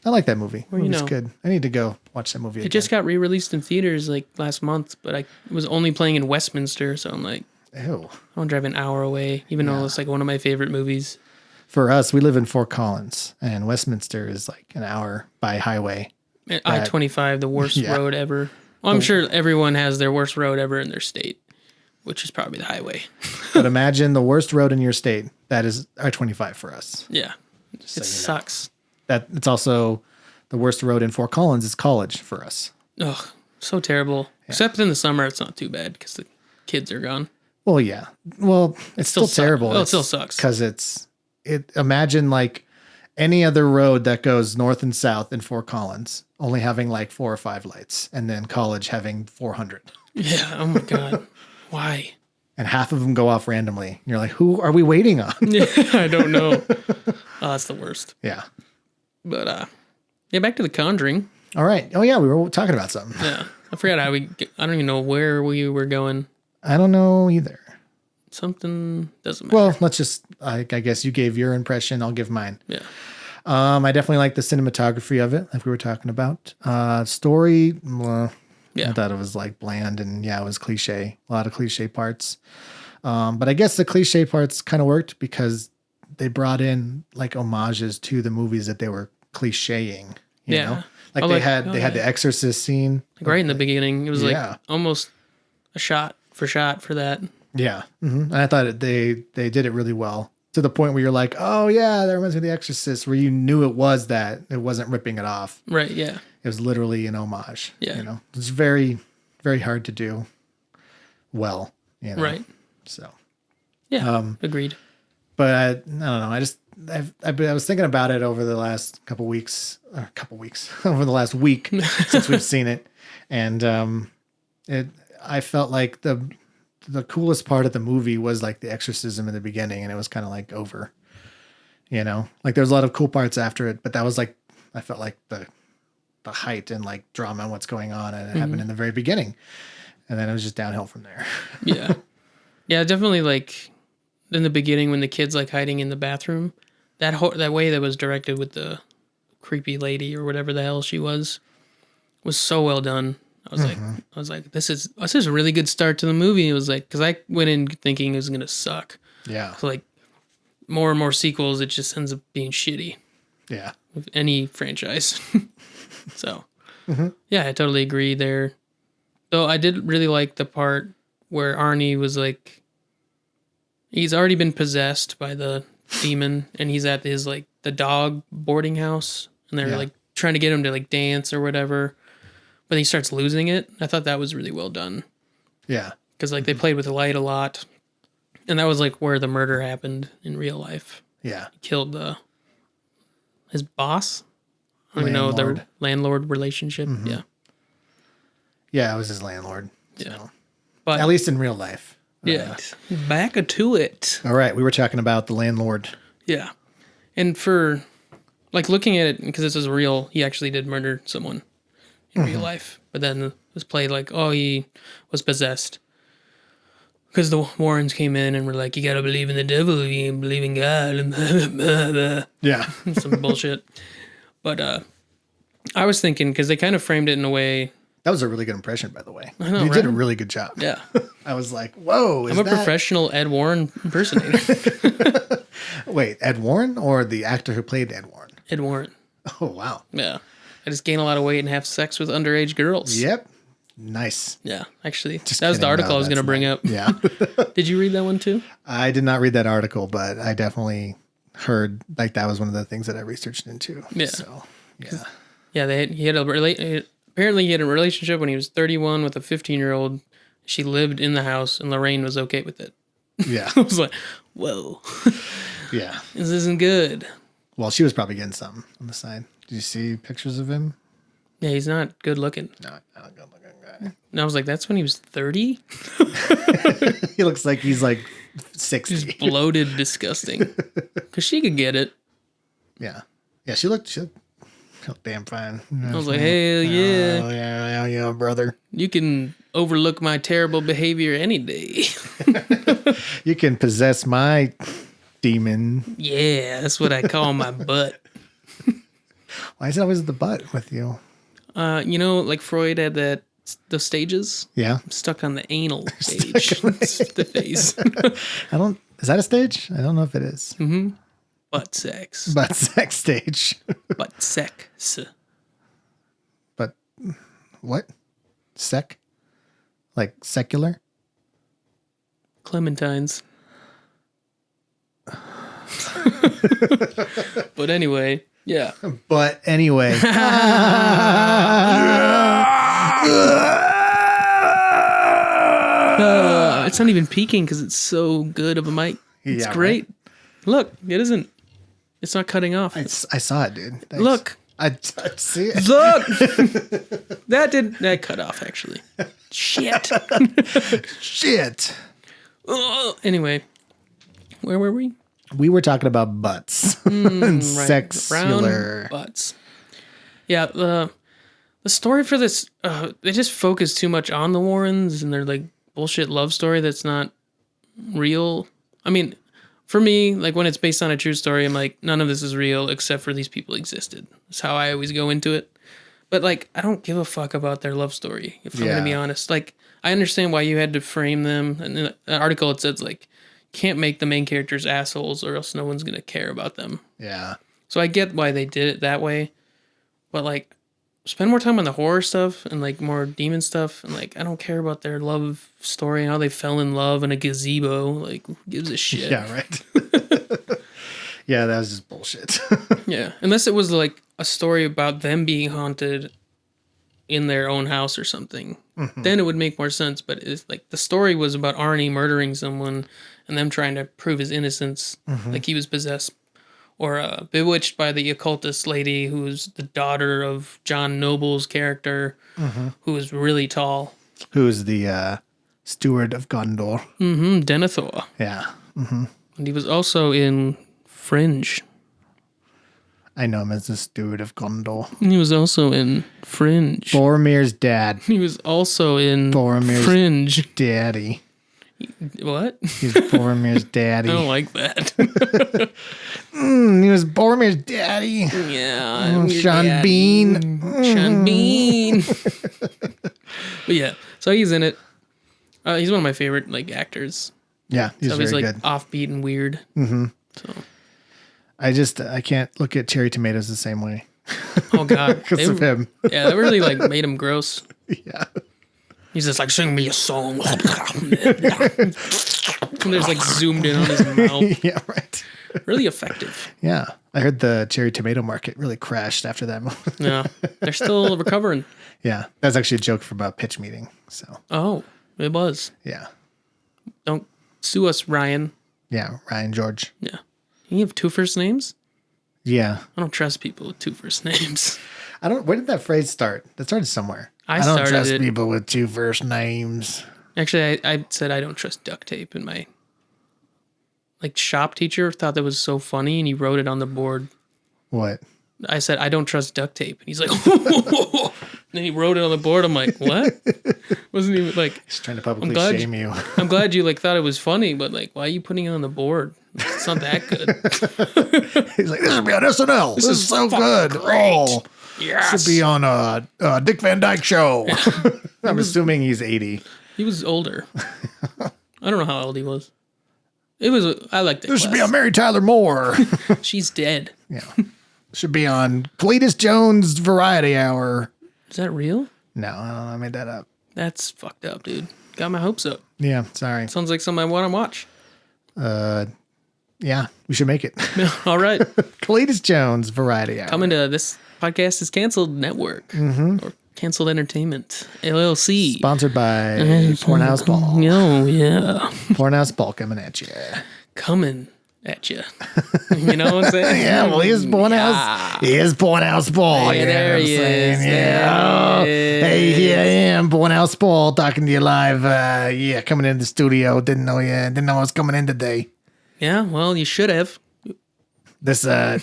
Speaker 1: I like that movie.
Speaker 2: Well, you
Speaker 1: It was
Speaker 2: know.
Speaker 1: good. I need to go watch that movie
Speaker 2: It
Speaker 1: again.
Speaker 2: just got re-released in theaters like last month, but I was only playing in Westminster, so I'm like,
Speaker 1: Ew.
Speaker 2: I want to drive an hour away, even though it's like one of my favorite movies.
Speaker 1: For us, we live in Fort Collins, and Westminster is like an hour by highway.
Speaker 2: I-25, the worst
Speaker 1: Yeah.
Speaker 2: road ever. Well, I'm sure everyone has their worst road ever in their state, which is probably the highway.
Speaker 1: But imagine the worst road in your state. That is I-25 for us.
Speaker 2: Yeah. It sucks.
Speaker 1: That it's also the worst road in Fort Collins is College for us.
Speaker 2: Ugh, so terrible. Except in the summer, it's not too bad because the kids are gone.
Speaker 1: Well, yeah. Well, it's still
Speaker 2: still
Speaker 1: terrible.
Speaker 2: sucks. Oh, it still sucks.
Speaker 1: Because imagine like any other road that goes north and south in Fort Collins only having like 4 or 5 lights, and then College having 400.
Speaker 2: Yeah. Oh my God. Why?
Speaker 1: And half of them go off randomly. And you're like, who are we waiting on?
Speaker 2: Yeah, I don't know. Oh, that's the worst.
Speaker 1: Yeah.
Speaker 2: But yeah, back to the Conjuring.
Speaker 1: All right. Oh, yeah. We were talking about something.
Speaker 2: Yeah. I forgot how I don't even know where we were going.
Speaker 1: I don't know either.
Speaker 2: Something doesn't matter.
Speaker 1: Well, let's just, I guess you gave your impression. I'll give mine.
Speaker 2: Yeah.
Speaker 1: I definitely like the cinematography of it, like we were talking about. Story, I thought it was like bland and it was cliche. A lot of cliche parts. But I guess the cliche parts kind of worked because they brought in like homages to the movies that they were clicheing. You know? Like they had the Exorcist scene.
Speaker 2: Like right in the beginning. It was like
Speaker 1: Yeah.
Speaker 2: almost a shot for that.
Speaker 1: Yeah. And I thought they did it really well. To the point where you're like, oh yeah, that reminds me of The Exorcist, where you knew it was that. It wasn't ripping it off.
Speaker 2: Right, yeah.
Speaker 1: It was literally an homage.
Speaker 2: Yeah.
Speaker 1: You know, it's very, very hard to do well. You know?
Speaker 2: Right.
Speaker 1: So
Speaker 2: Yeah, agreed.
Speaker 1: But I don't know. I was thinking about it over the last couple weeks, over the last week since we've seen it, and I felt like the coolest part of the movie was like the exorcism in the beginning, and it was kind of like over. Like there's a lot of cool parts after it, but that was like I felt like the height and like drama and what's going on, and it happened in the very beginning, and then it was just downhill from there.
Speaker 2: Yeah, yeah, definitely. Like in the beginning when the kid's like hiding in the bathroom, that way that was directed with the creepy lady or whatever the hell she was so well done. I was like, this is a really good start to the movie. It was like, because I went in thinking it was gonna suck.
Speaker 1: Yeah.
Speaker 2: So like more and more sequels, it just ends up being shitty.
Speaker 1: Yeah.
Speaker 2: With any franchise. So yeah, I totally agree there. Though I did really like the part where Arnie was like, he's already been possessed by the demon, and he's at his like the dog boarding house, and they're like trying to get him to like dance or whatever. But he starts losing it. I thought that was really well done. Yeah. Because like they played with the light a lot. And that was like where the murder happened in real life. Yeah. He killed his boss. I don't even know their landlord relationship. Yeah.
Speaker 1: Yeah, it was his landlord.
Speaker 2: Yeah.
Speaker 1: So.
Speaker 2: But
Speaker 1: at least in real life.
Speaker 2: Yeah. Back to it.
Speaker 1: All right. We were talking about the landlord.
Speaker 2: Yeah. And for like looking at it, because this is real, he actually did murder someone in real life, but then it was played like, oh, he was possessed because the Warrens came in and were like, you gotta believe in the devil, you believe in God, and blah, blah, blah. Yeah, some bullshit. But I was thinking, because they kind of framed it in a way.
Speaker 1: That was a really good impression, by the way.
Speaker 2: I know,
Speaker 1: you did a really good job.
Speaker 2: Yeah.
Speaker 1: I was like, whoa,
Speaker 2: I'm a professional Ed Warren impersonator.
Speaker 1: Wait, Ed Warren or the actor who played Ed Warren?
Speaker 2: Ed Warren.
Speaker 1: Oh, wow.
Speaker 2: Yeah. I just gain a lot of weight and have sex with underage girls.
Speaker 1: Yep. Nice.
Speaker 2: Yeah, actually. That was the article I was going to bring up.
Speaker 1: Yeah.
Speaker 2: Did you read that one too?
Speaker 1: I did not read that article, but I definitely heard like that was one of the things that I researched into.
Speaker 2: Yeah.
Speaker 1: So, yeah.
Speaker 2: Yeah, apparently he had a relationship when he was 31 with a 15-year-old. She lived in the house and Lorraine was okay with it.
Speaker 1: Yeah.
Speaker 2: I was like, whoa.
Speaker 1: Yeah.
Speaker 2: This isn't good.
Speaker 1: Well, she was probably getting something on the side. Did you see pictures of him?
Speaker 2: Yeah, he's not good looking.
Speaker 1: No, not a good looking guy.
Speaker 2: And I was like, that's when he was 30?
Speaker 1: He looks like he's like 60.
Speaker 2: He's bloated, disgusting. Because she could get it.
Speaker 1: Yeah. Yeah, she looked damn fine.
Speaker 2: I was like, hell yeah.
Speaker 1: Oh, yeah, brother.
Speaker 2: You can overlook my terrible behavior any day.
Speaker 1: You can possess my demon.
Speaker 2: Yeah, that's what I call my butt.
Speaker 1: Why is it always the butt with you?
Speaker 2: Like Freud had the stages.
Speaker 1: Yeah.
Speaker 2: I'm stuck on the anal stage. The face.
Speaker 1: Is that a stage? I don't know if it is.
Speaker 2: Mm-hmm. Butt sex.
Speaker 1: Butt sex stage.
Speaker 2: Butt sex.
Speaker 1: But what? Sec? Like secular?
Speaker 2: Clementines. But anyway, yeah.
Speaker 1: But anyway.
Speaker 2: It's not even peaking because it's so good of a mic. It's great. Right? Look, it isn't. It's not cutting off.
Speaker 1: I saw it, dude. Thanks.
Speaker 2: Look.
Speaker 1: I see it.
Speaker 2: Look. That cut off, actually. Shit.
Speaker 1: Shit.
Speaker 2: Anyway, where were we?
Speaker 1: We were talking about butts and sexular
Speaker 2: round butts. Yeah, the story for this, they just focus too much on the Warrens and their like bullshit love story that's not real. I mean, for me, like when it's based on a true story, I'm like, none of this is real except for these people existed. That's how I always go into it. But like, I don't give a fuck about their love story, if I'm going to be honest. Like, I understand why you had to frame them. And in the article, it says like, can't make the main characters assholes or else no one's going to care about them. Yeah. So I get why they did it that way. But like, spend more time on the horror stuff and like more demon stuff. And like, I don't care about their love story and how they fell in love in a gazebo. Like, who gives a shit?
Speaker 1: Yeah, right. Yeah, that was just bullshit.
Speaker 2: Yeah. Unless it was like a story about them being haunted in their own house or something. Mm-hmm. Then it would make more sense. But it's like the story was about Arnie murdering someone and them trying to prove his innocence, like he was possessed. Or bewitched by the occultist lady who's the daughter of John Noble's character, who is really tall.
Speaker 1: Who's the steward of Gondor.
Speaker 2: Denethor.
Speaker 1: Yeah.
Speaker 2: And he was also in Fringe.
Speaker 1: I know him as the steward of Gondor.
Speaker 2: He was also in Fringe.
Speaker 1: Boromir's dad.
Speaker 2: He was also in
Speaker 1: Boromir's
Speaker 2: Fringe.
Speaker 1: daddy.
Speaker 2: What?
Speaker 1: He's Boromir's daddy.
Speaker 2: I don't like that.
Speaker 1: He was Boromir's daddy.
Speaker 2: Yeah.
Speaker 1: Sean
Speaker 2: daddy.
Speaker 1: Bean.
Speaker 2: Sean Bean. But yeah, so he's in it. He's one of my favorite like actors.
Speaker 1: Yeah, he's
Speaker 2: So
Speaker 1: very
Speaker 2: he's like
Speaker 1: good.
Speaker 2: offbeat and weird. So
Speaker 1: I can't look at cherry tomatoes the same way
Speaker 2: oh god,
Speaker 1: because of him.
Speaker 2: Yeah, that really like made him gross.
Speaker 1: Yeah.
Speaker 2: He's just like, sing me a song. And there's like zoomed in on his mouth.
Speaker 1: Yeah, right.
Speaker 2: Really effective.
Speaker 1: Yeah. I heard the cherry tomato market really crashed after that movie.
Speaker 2: Yeah. They're still recovering.
Speaker 1: Yeah. That's actually a joke from a pitch meeting. So,
Speaker 2: Oh, it was.
Speaker 1: yeah.
Speaker 2: Don't sue us, Ryan.
Speaker 1: Yeah. Ryan George.
Speaker 2: Yeah. You have two first names?
Speaker 1: Yeah.
Speaker 2: I don't trust people with two first names.
Speaker 1: Where did that phrase start? That started somewhere.
Speaker 2: I
Speaker 1: don't
Speaker 2: started
Speaker 1: trust
Speaker 2: it.
Speaker 1: people with two first names.
Speaker 2: Actually, I said I don't trust duct tape, and my like shop teacher thought that was so funny, and he wrote it on the board.
Speaker 1: What?
Speaker 2: I said I don't trust duct tape, and he's like, and then he wrote it on the board. I'm like, what? Wasn't even like
Speaker 1: He's trying to publicly shame you.
Speaker 2: I'm glad you like thought it was funny, but like, why are you putting it on the board? It's not that good.
Speaker 1: He's like, this should be on SNL. This is so good.
Speaker 2: great.
Speaker 1: Oh,
Speaker 2: Yes.
Speaker 1: should be on a Dick Van Dyke show. I'm assuming he's 80.
Speaker 2: He was older. I don't know how old he was. It was. I liked it.
Speaker 1: This should be on Mary Tyler Moore.
Speaker 2: She's dead.
Speaker 1: Yeah. Should be on Cletus Jones Variety Hour.
Speaker 2: Is that real?
Speaker 1: No, I don't know. I made that up.
Speaker 2: That's fucked up, dude. Got my hopes up.
Speaker 1: Yeah, sorry.
Speaker 2: Sounds like something I want to watch.
Speaker 1: Yeah, we should make it.
Speaker 2: All right.
Speaker 1: Cletus Jones Variety Hour.
Speaker 2: Coming to this podcast is Canceled Network or Canceled Entertainment LLC.
Speaker 1: Sponsored by Pornhouse Ball.
Speaker 2: Oh yeah,
Speaker 1: Pornhouse Ball coming at you.
Speaker 2: coming at you. You know what I'm saying?
Speaker 1: Yeah, well, here's Pornhouse. Here's Pornhouse Ball.
Speaker 2: Yeah,
Speaker 1: you know
Speaker 2: there
Speaker 1: what I'm
Speaker 2: he
Speaker 1: saying?
Speaker 2: is.
Speaker 1: Yeah.
Speaker 2: There he
Speaker 1: Hey,
Speaker 2: is.
Speaker 1: here I am, Pornhouse Ball, talking to you live. Yeah, coming in the studio. Didn't know I was coming in today.
Speaker 2: Yeah, well, you should have.
Speaker 1: This, I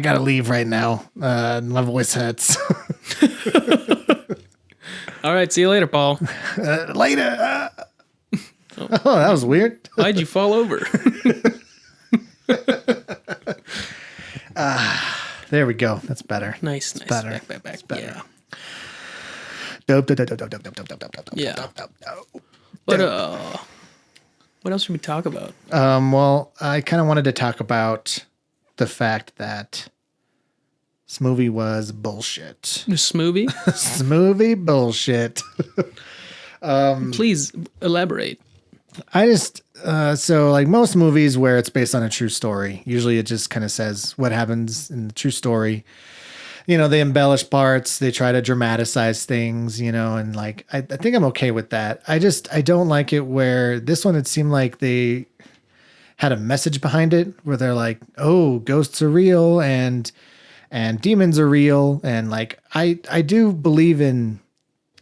Speaker 1: gotta leave right now. My voice hurts.
Speaker 2: All right, see you later, Paul.
Speaker 1: Later. Oh, that was weird.
Speaker 2: Why'd you fall over?
Speaker 1: There we go. That's better.
Speaker 2: Nice.
Speaker 1: better.
Speaker 2: Back.
Speaker 1: better.
Speaker 2: Yeah.
Speaker 1: Dope, dope, dope, dope, dope, dope, dope, dope, dope,
Speaker 2: Yeah.
Speaker 1: dope, dope, dope.
Speaker 2: But what else should we talk about?
Speaker 1: Well, I kind of wanted to talk about the fact that this movie was bullshit.
Speaker 2: This movie?
Speaker 1: This movie bullshit.
Speaker 2: Please elaborate.
Speaker 1: I just so like most movies where it's based on a true story, usually it just kind of says what happens in the true story. You know, they embellish parts, they try to dramatize things, you know, and like I think I'm okay with that. I don't like it where this one it seemed like they had a message behind it where they're like, oh, ghosts are real and demons are real, and like I do believe in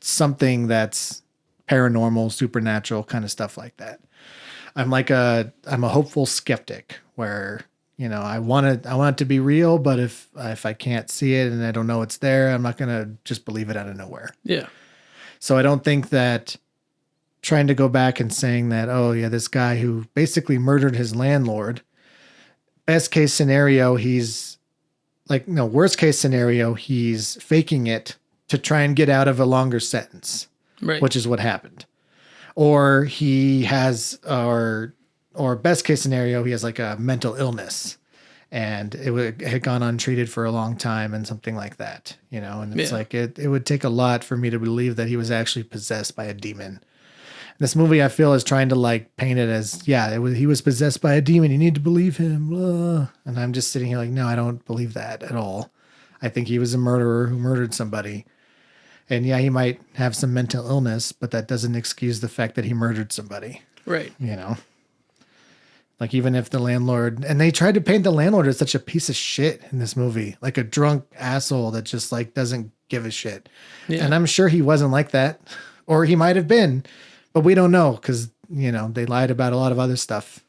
Speaker 1: something that's paranormal, supernatural kind of stuff like that. I'm a hopeful skeptic where, you know, I want it to be real, but if I can't see it and I don't know it's there, I'm not going to just believe it out of nowhere.
Speaker 2: Yeah.
Speaker 1: So I don't think that trying to go back and saying that, oh yeah, this guy who basically murdered his landlord, best case scenario, worst case scenario, he's faking it to try and get out of a longer sentence.
Speaker 2: Right.
Speaker 1: Which is what happened. Or he has, or best case scenario, he has like a mental illness and it had gone untreated for a long time and something like that, you know, and it's like, it would take a lot for me to believe that he was actually possessed by a demon. This movie, I feel, is trying to like paint it as, he was possessed by a demon. You need to believe him. Blah. And I'm just sitting here like, no, I don't believe that at all. I think he was a murderer who murdered somebody. And yeah, he might have some mental illness, but that doesn't excuse the fact that he murdered somebody,
Speaker 2: Right.
Speaker 1: you know? Like even if the landlord, and they tried to paint the landlord as such a piece of shit in this movie, like a drunk asshole that just like doesn't give a shit.
Speaker 2: Yeah.
Speaker 1: And I'm sure he wasn't like that, or he might have been, but we don't know because, you know, they lied about a lot of other stuff.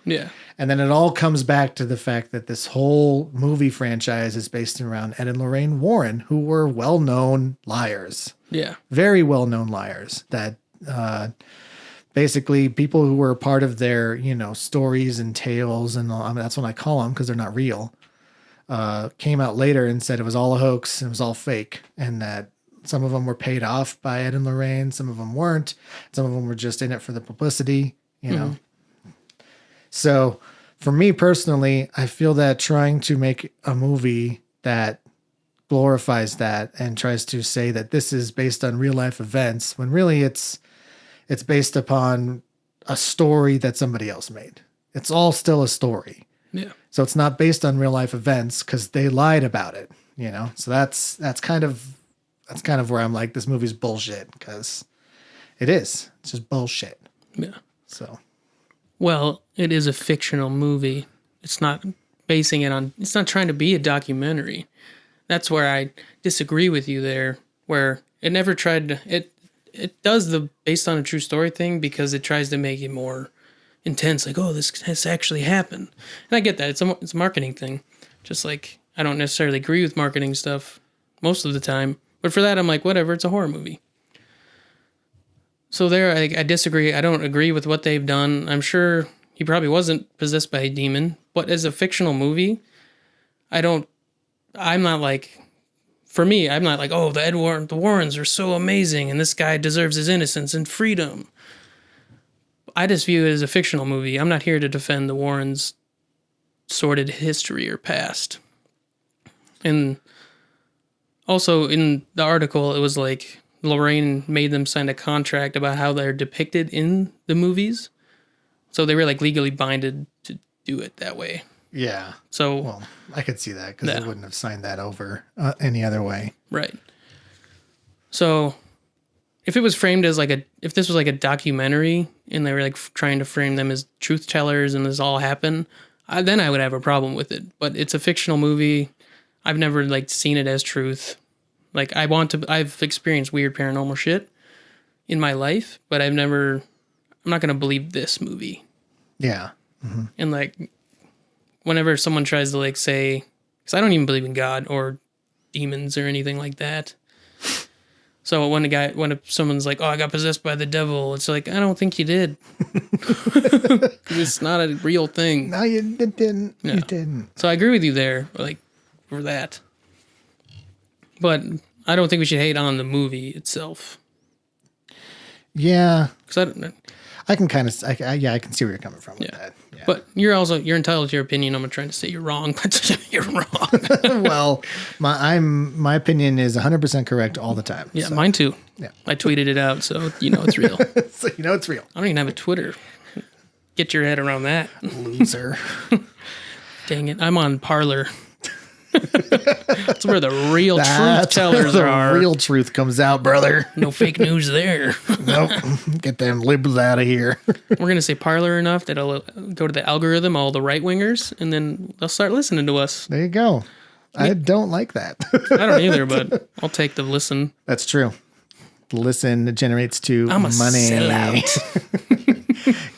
Speaker 2: Yeah.
Speaker 1: And then it all comes back to the fact that this whole movie franchise is based around Ed and Lorraine Warren, who were well-known liars.
Speaker 2: Yeah.
Speaker 1: Very well-known liars that basically people who were a part of their, you know, stories and tales and all, I mean, that's what I call them because they're not real, came out later and said it was all a hoax and it was all fake, and that some of them were paid off by Ed and Lorraine, some of them weren't, some of them were just in it for the publicity, you know. So for me personally, I feel that trying to make a movie that glorifies that and tries to say that this is based on real life events, when really it's based upon a story that somebody else made. It's all still a story.
Speaker 2: Yeah.
Speaker 1: So it's not based on real life events because they lied about it, you know? So that's kind of where I'm like, this movie's bullshit, because it is. It's just bullshit.
Speaker 2: Yeah.
Speaker 1: So.
Speaker 2: Well, it is a fictional movie. It's not basing it on, it's not trying to be a documentary. That's where I disagree with you there, where it never tried to, it does the based on a true story thing because it tries to make it more intense. Like, oh, this has actually happened. And I get that. It's a marketing thing. Just like, I don't necessarily agree with marketing stuff most of the time. But for that, I'm like, whatever, it's a horror movie. So there, I disagree. I don't agree with what they've done. I'm sure he probably wasn't possessed by a demon. But as a fictional movie, I'm not like, for me, I'm not like, oh, the Warrens are so amazing and this guy deserves his innocence and freedom. I just view it as a fictional movie. I'm not here to defend the Warrens' sordid history or past. And also in the article, it was like Lorraine made them sign a contract about how they're depicted in the movies. So they were like legally binded to do it that way.
Speaker 1: Yeah.
Speaker 2: So,
Speaker 1: well, I could see that because they wouldn't have signed that over any other way.
Speaker 2: Right. So if it was framed as like if this was like a documentary and they were like trying to frame them as truth tellers and this all happened, then I would have a problem with it. But it's a fictional movie. I've never like seen it as truth. Like I've experienced weird paranormal shit in my life, but I'm not going to believe this movie.
Speaker 1: Yeah. Mm-hmm.
Speaker 2: And like, whenever someone tries to like say, because I don't even believe in God or demons or anything like that. So when someone's like, oh, I got possessed by the devil, it's like, I don't think you did. It's not a real thing.
Speaker 1: No, you didn't. No. You didn't.
Speaker 2: So I agree with you there, like, for that. But I don't think we should hate on the movie itself.
Speaker 1: Yeah.
Speaker 2: Because
Speaker 1: I can kind of, I can see where you're coming from with that. Yeah.
Speaker 2: But you're entitled to your opinion. I'm not trying to say you're wrong, but you're wrong.
Speaker 1: Well, my opinion is 100% correct all the time.
Speaker 2: Yeah, so. Mine too.
Speaker 1: Yeah.
Speaker 2: I tweeted it out, so you know it's real.
Speaker 1: So you know it's real.
Speaker 2: I don't even have a Twitter. Get your head around that.
Speaker 1: Loser.
Speaker 2: Dang it. I'm on Parler. That's where the real truth tellers are.
Speaker 1: The real truth comes out, brother.
Speaker 2: No fake news there.
Speaker 1: Nope. Get them libs out of here.
Speaker 2: We're going to say Parler enough that it'll go to the algorithm, all the right wingers, and then they'll start listening to us.
Speaker 1: There you go. I don't like that.
Speaker 2: I don't either, but I'll take the listen.
Speaker 1: That's true. The listen generates to
Speaker 2: I'm a
Speaker 1: money.
Speaker 2: Sellout.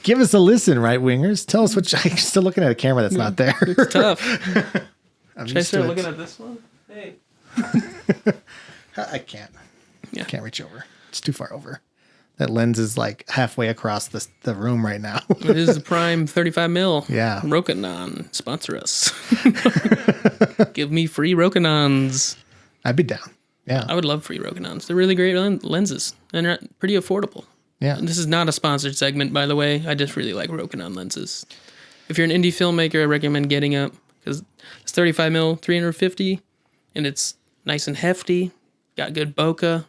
Speaker 1: Give us a listen, right wingers. Tell us what I'm still looking at a camera that's not there.
Speaker 2: It's tough. Should I start looking at this one? Hey.
Speaker 1: I can't.
Speaker 2: Yeah.
Speaker 1: I can't reach over. It's too far over. That lens is like halfway across the room right now.
Speaker 2: It is the prime 35 mil.
Speaker 1: Yeah.
Speaker 2: Rokinon. Sponsor us. Give me free Rokinons.
Speaker 1: I'd be down. Yeah.
Speaker 2: I would love free Rokinons. They're really great lenses and they're pretty affordable.
Speaker 1: Yeah.
Speaker 2: And this is not a sponsored segment, by the way. I just really like Rokinon lenses. If you're an indie filmmaker, I recommend getting up because it's 35 mil, 350, and it's nice and hefty. Got good bokeh. You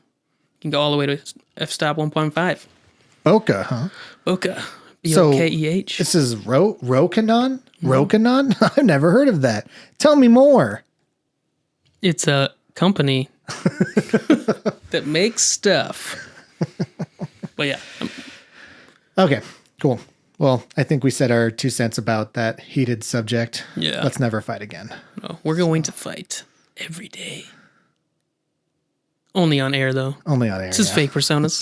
Speaker 2: can go all the way to f-stop 1.5.
Speaker 1: Bokeh, huh?
Speaker 2: Bokeh. B-O-K-E-H.
Speaker 1: So this is Rokinon? Rokinon? I've never heard of that. Tell me more.
Speaker 2: It's a company that makes stuff. But yeah.
Speaker 1: Okay, cool. Well, I think we said our 2 cents about that heated subject.
Speaker 2: Yeah.
Speaker 1: Let's never fight again.
Speaker 2: Oh, we're going to fight every day. Only on air, though.
Speaker 1: Only on air.
Speaker 2: This is fake personas.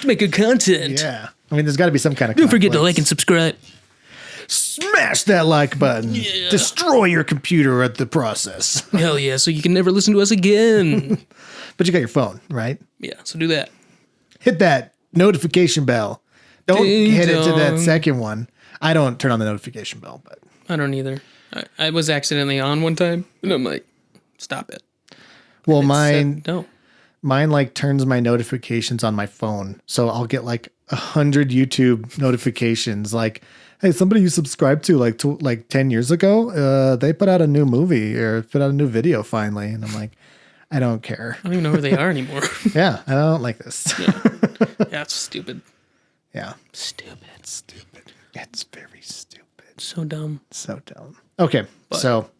Speaker 2: To make good content.
Speaker 1: Yeah. I mean, there's got to be some kind of
Speaker 2: Don't forget to
Speaker 1: conflict.
Speaker 2: like and subscribe.
Speaker 1: Smash that like button.
Speaker 2: Yeah.
Speaker 1: Destroy your computer at the process.
Speaker 2: Hell yeah, so you can never listen to us again.
Speaker 1: But you got your phone, right?
Speaker 2: Yeah, so do that.
Speaker 1: Hit that notification bell. Don't hit it to that
Speaker 2: Ding-dong.
Speaker 1: second one. I don't turn on the notification bell, but
Speaker 2: I don't either. I was accidentally on one time, and I'm like, stop it.
Speaker 1: well,
Speaker 2: It
Speaker 1: mine
Speaker 2: said no.
Speaker 1: mine like turns my notifications on my phone, so I'll get like 100 YouTube notifications, like, hey, somebody you subscribed to like 10 years ago, they put out a new movie or put out a new video finally, and I'm like, I don't care.
Speaker 2: I don't even know who they are anymore.
Speaker 1: Yeah, I don't like this.
Speaker 2: Yeah, it's stupid.
Speaker 1: Yeah,
Speaker 2: Stupid.
Speaker 1: stupid. It's very stupid.
Speaker 2: So dumb.
Speaker 1: So dumb. Okay, so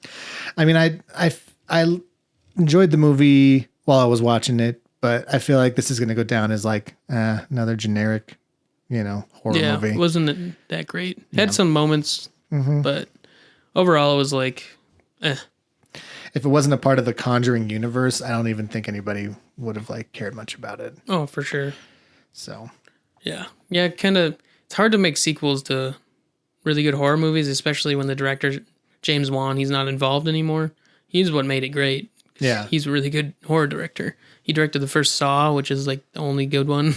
Speaker 1: I mean, I enjoyed the movie while I was watching it, but I feel like this is going to go down as like another generic, horror
Speaker 2: Yeah,
Speaker 1: movie.
Speaker 2: it wasn't that great. Had some moments, but overall it was like,
Speaker 1: If it wasn't a part of the Conjuring universe, I don't even think anybody would have like cared much about it.
Speaker 2: oh, for sure.
Speaker 1: So
Speaker 2: Yeah. Yeah, kind of. It's hard to make sequels to really good horror movies, especially when the director, James Wan, he's not involved anymore. He's what made it great.
Speaker 1: yeah.
Speaker 2: He's a really good horror director. He directed the first Saw, which is like the only good one.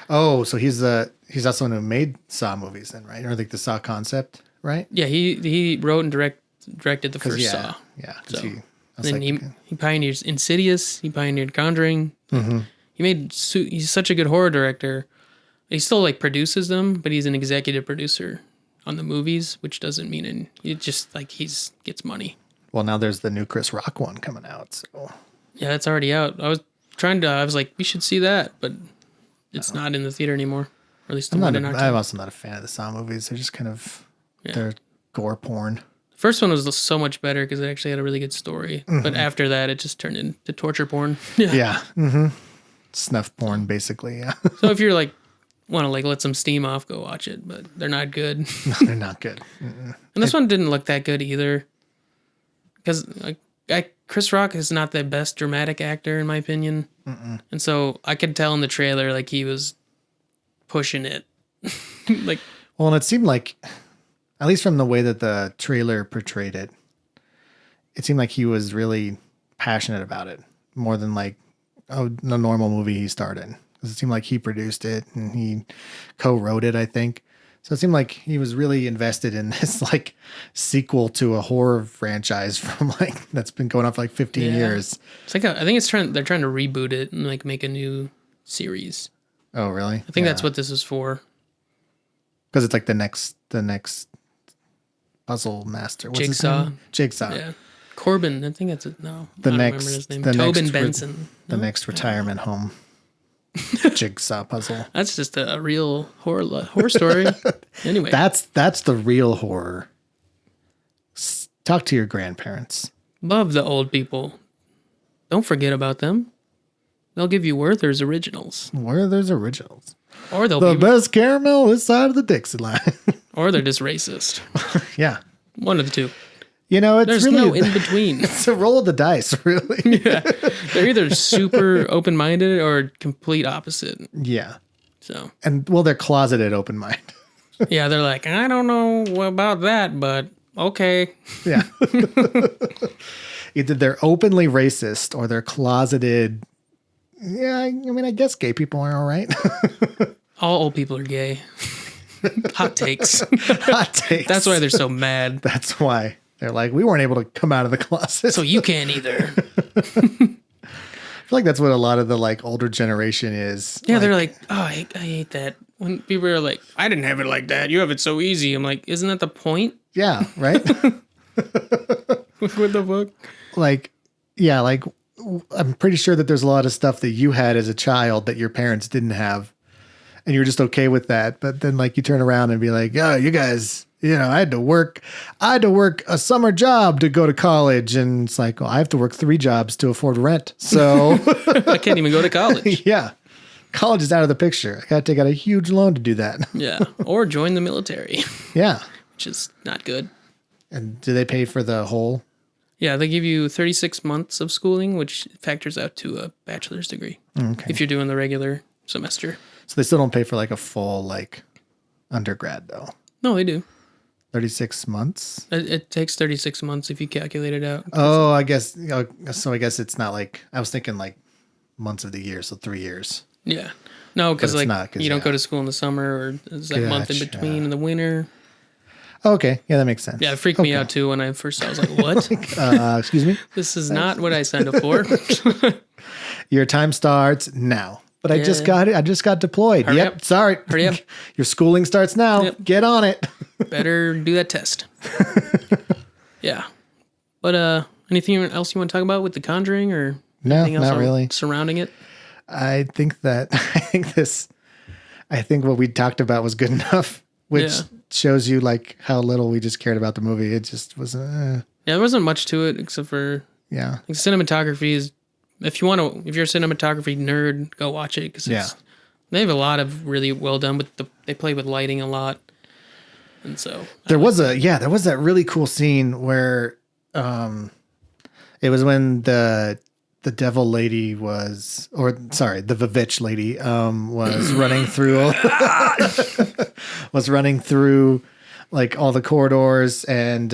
Speaker 1: Oh, so he's also one who made Saw movies then, right? Or like the Saw concept, right?
Speaker 2: Yeah, he wrote and directed the first
Speaker 1: Yeah,
Speaker 2: Saw.
Speaker 1: yeah. 'Cause
Speaker 2: So,
Speaker 1: I was
Speaker 2: Then
Speaker 1: like,
Speaker 2: he pioneered Insidious. He pioneered Conjuring. He's such a good horror director. He still like produces them, but he's an executive producer on the movies, which doesn't mean it just like gets money.
Speaker 1: well, now there's the new Chris Rock one coming out. So
Speaker 2: Yeah, that's already out. I was like, we should see that, but it's not in the theater anymore. Or at least the one in our
Speaker 1: I'm also not a fan of the Saw movies. They're just kind of they're gore porn.
Speaker 2: First one was so much better because it actually had a really good story. But after that, it just turned into torture porn. Yeah.
Speaker 1: Yeah. Mm-hmm. Snuff porn, basically. Yeah.
Speaker 2: So if you're like, want to like let some steam off, go watch it. But they're not good.
Speaker 1: They're not good.
Speaker 2: And this one didn't look that good either. Because Chris Rock is not the best dramatic actor, in my opinion. And so I could tell in the trailer, like, he was pushing it. Like,
Speaker 1: Well, and it seemed like, at least from the way that the trailer portrayed it, it seemed like he was really passionate about it more than like the normal movie he starred in. 'Cause it seemed like he produced it and he co-wrote it, I think. So it seemed like he was really invested in this like sequel to a horror franchise from like that's been going on for like 15
Speaker 2: Yeah.
Speaker 1: years.
Speaker 2: it's like I think they're trying to reboot it and like make a new series.
Speaker 1: Oh, really?
Speaker 2: I think that's what this is for.
Speaker 1: Because it's like the next puzzle master. What's his
Speaker 2: Jigsaw.
Speaker 1: name? Jigsaw.
Speaker 2: Yeah. Corbin, I think that's it. No,
Speaker 1: The
Speaker 2: I don't
Speaker 1: next,
Speaker 2: remember his name.
Speaker 1: the
Speaker 2: Tobin
Speaker 1: next,
Speaker 2: Benson.
Speaker 1: the
Speaker 2: No?
Speaker 1: next retirement home. Jigsaw puzzle.
Speaker 2: That's just a real horror story. Anyway,
Speaker 1: That's the real horror. Talk to your grandparents.
Speaker 2: love the old people. Don't forget about them. They'll give you Werther's originals,
Speaker 1: Where there's originals.
Speaker 2: or they'll
Speaker 1: The
Speaker 2: be,
Speaker 1: best caramel this side of the Dixie line.
Speaker 2: or they're just racist.
Speaker 1: Yeah.
Speaker 2: One of the two.
Speaker 1: It's
Speaker 2: There's
Speaker 1: really
Speaker 2: no in between.
Speaker 1: it's a roll of the dice, really.
Speaker 2: They're either super open minded or complete opposite.
Speaker 1: Yeah.
Speaker 2: So
Speaker 1: And well, they're closeted open mind.
Speaker 2: yeah, they're like, I don't know about that, but okay.
Speaker 1: Yeah. Either they're openly racist or they're closeted. Yeah, I mean, I guess gay people are all right.
Speaker 2: All old people are gay. Hot takes.
Speaker 1: Hot takes.
Speaker 2: That's why they're so mad.
Speaker 1: That's why they're like, we weren't able to come out of the closet.
Speaker 2: So you can't either.
Speaker 1: I feel like that's what a lot of the like older generation is.
Speaker 2: Yeah, they're like, oh, I hate that. When people are like, I didn't have it like that. You have it so easy. I'm like, isn't that the point?
Speaker 1: Yeah, right?
Speaker 2: What the fuck?
Speaker 1: Like, yeah, like I'm pretty sure that there's a lot of stuff that you had as a child that your parents didn't have. And you're just okay with that. But then like you turn around and be like, oh, you guys, I had to work a summer job to go to college. And it's like, well, I have to work 3 jobs to afford rent. So
Speaker 2: I can't even go to college.
Speaker 1: yeah. college is out of the picture. I got to take out a huge loan to do that.
Speaker 2: Yeah. Or join the military,
Speaker 1: Yeah.
Speaker 2: which is not good.
Speaker 1: And do they pay for the whole?
Speaker 2: Yeah, they give you 36 months of schooling, which factors out to a bachelor's degree
Speaker 1: Okay.
Speaker 2: if you're doing the regular semester.
Speaker 1: So they still don't pay for like a full like undergrad though.
Speaker 2: No, they do.
Speaker 1: 36 months.
Speaker 2: It takes 36 months if you calculate it out.
Speaker 1: Oh, I guess. So I guess it's not like I was thinking like months of the year, so 3 years.
Speaker 2: Yeah. No, because
Speaker 1: it's
Speaker 2: like
Speaker 1: not, 'cause,
Speaker 2: you don't
Speaker 1: yeah.
Speaker 2: go to school in the summer or there's that month in
Speaker 1: Gotcha.
Speaker 2: between in the winter.
Speaker 1: Okay, yeah, that makes sense.
Speaker 2: Yeah, it freaked me out too when I first saw it. I was like, what?
Speaker 1: Excuse me.
Speaker 2: This is not what I signed up for.
Speaker 1: Your time starts now. But I just
Speaker 2: Yeah.
Speaker 1: got it. I just got deployed.
Speaker 2: Hurry
Speaker 1: Yep.
Speaker 2: up.
Speaker 1: Sorry.
Speaker 2: Hurry up.
Speaker 1: Your schooling starts now.
Speaker 2: Yep.
Speaker 1: Get on it.
Speaker 2: Better do that test. Yeah. But anything else you want to talk about with The Conjuring or
Speaker 1: No,
Speaker 2: anything else
Speaker 1: not really.
Speaker 2: surrounding it?
Speaker 1: I think what we talked about was good enough, which
Speaker 2: Yeah.
Speaker 1: shows you like how little we just cared about the movie. It just was,
Speaker 2: Yeah, there wasn't much to it except for
Speaker 1: yeah.
Speaker 2: like, cinematography is. If you're a cinematography nerd, go watch it because they have a lot of really well done. They play with lighting a lot, and so
Speaker 1: There was that really cool scene where, it was when the devil lady the Vivitch lady, was running through, like all the corridors, and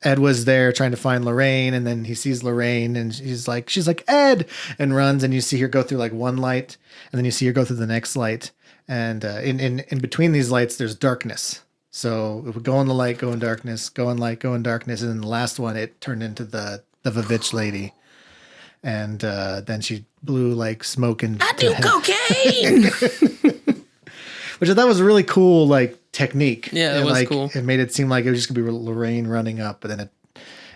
Speaker 1: Ed was there trying to find Lorraine, and then he sees Lorraine, and she's like Ed, and runs, and you see her go through like one light, and then you see her go through the next light, and in between these lights there's darkness. So it would go in the light, go in darkness, go in light, go in darkness, and then the last one it turned into the Vivitch lady, and then she blew like smoke and
Speaker 2: I do cocaine.
Speaker 1: which I thought was a really cool like technique.
Speaker 2: Yeah, that
Speaker 1: And,
Speaker 2: was
Speaker 1: like,
Speaker 2: cool.
Speaker 1: It made it seem like it was just gonna be Lorraine running up, but then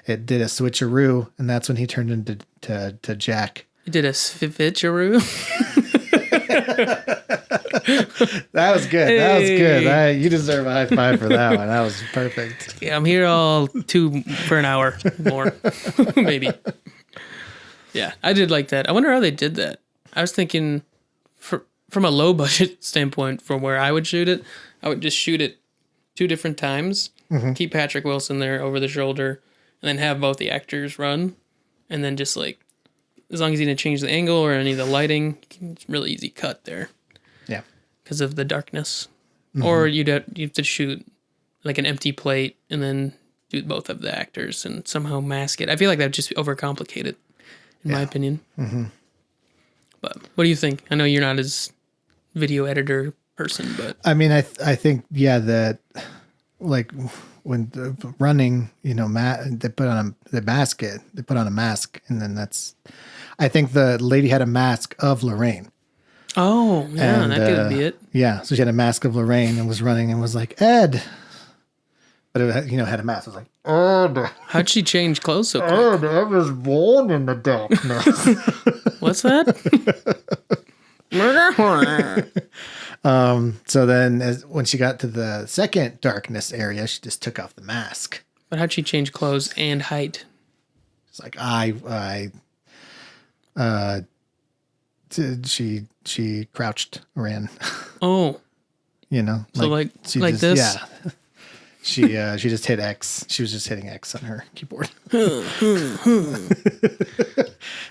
Speaker 1: it did a switcheroo, and that's when he turned into to Jack.
Speaker 2: You did a switcheroo.
Speaker 1: That was good. That was good. You deserve a high five for that one. That was perfect.
Speaker 2: Yeah, I'm here all for an hour more, maybe. Yeah, I did like that. I wonder how they did that. I was thinking, from a low budget standpoint, from where I would shoot it, I would just shoot it 2 different times, keep Patrick Wilson there over the shoulder, and then have both the actors run, and then just like, as long as you didn't change the angle or any of the lighting, it's really easy cut there.
Speaker 1: Yeah.
Speaker 2: Because of the darkness. Or you'd have to shoot like an empty plate and then do both of the actors and somehow mask it. I feel like that would just be overcomplicated, in my opinion. But what do you think? I know you're not as video editor person, but
Speaker 1: I mean, I think that like when the running, they put on the basket, they put on a mask, and then I think the lady had a mask of Lorraine.
Speaker 2: oh yeah,
Speaker 1: And,
Speaker 2: that could be it.
Speaker 1: Yeah, so she had a mask of Lorraine and was running and was like Ed, but it had a mask. It was like Ed.
Speaker 2: How'd she change clothes so quick?
Speaker 1: Ed, I was born in the darkness.
Speaker 2: What's that?
Speaker 1: So then, when she got to the second darkness area, she just took off the mask.
Speaker 2: But how'd she change clothes and height?
Speaker 1: It's like she crouched, ran.
Speaker 2: Oh, so like
Speaker 1: she
Speaker 2: like
Speaker 1: just,
Speaker 2: this?
Speaker 1: Yeah. She just hit X. She was just hitting X on her keyboard.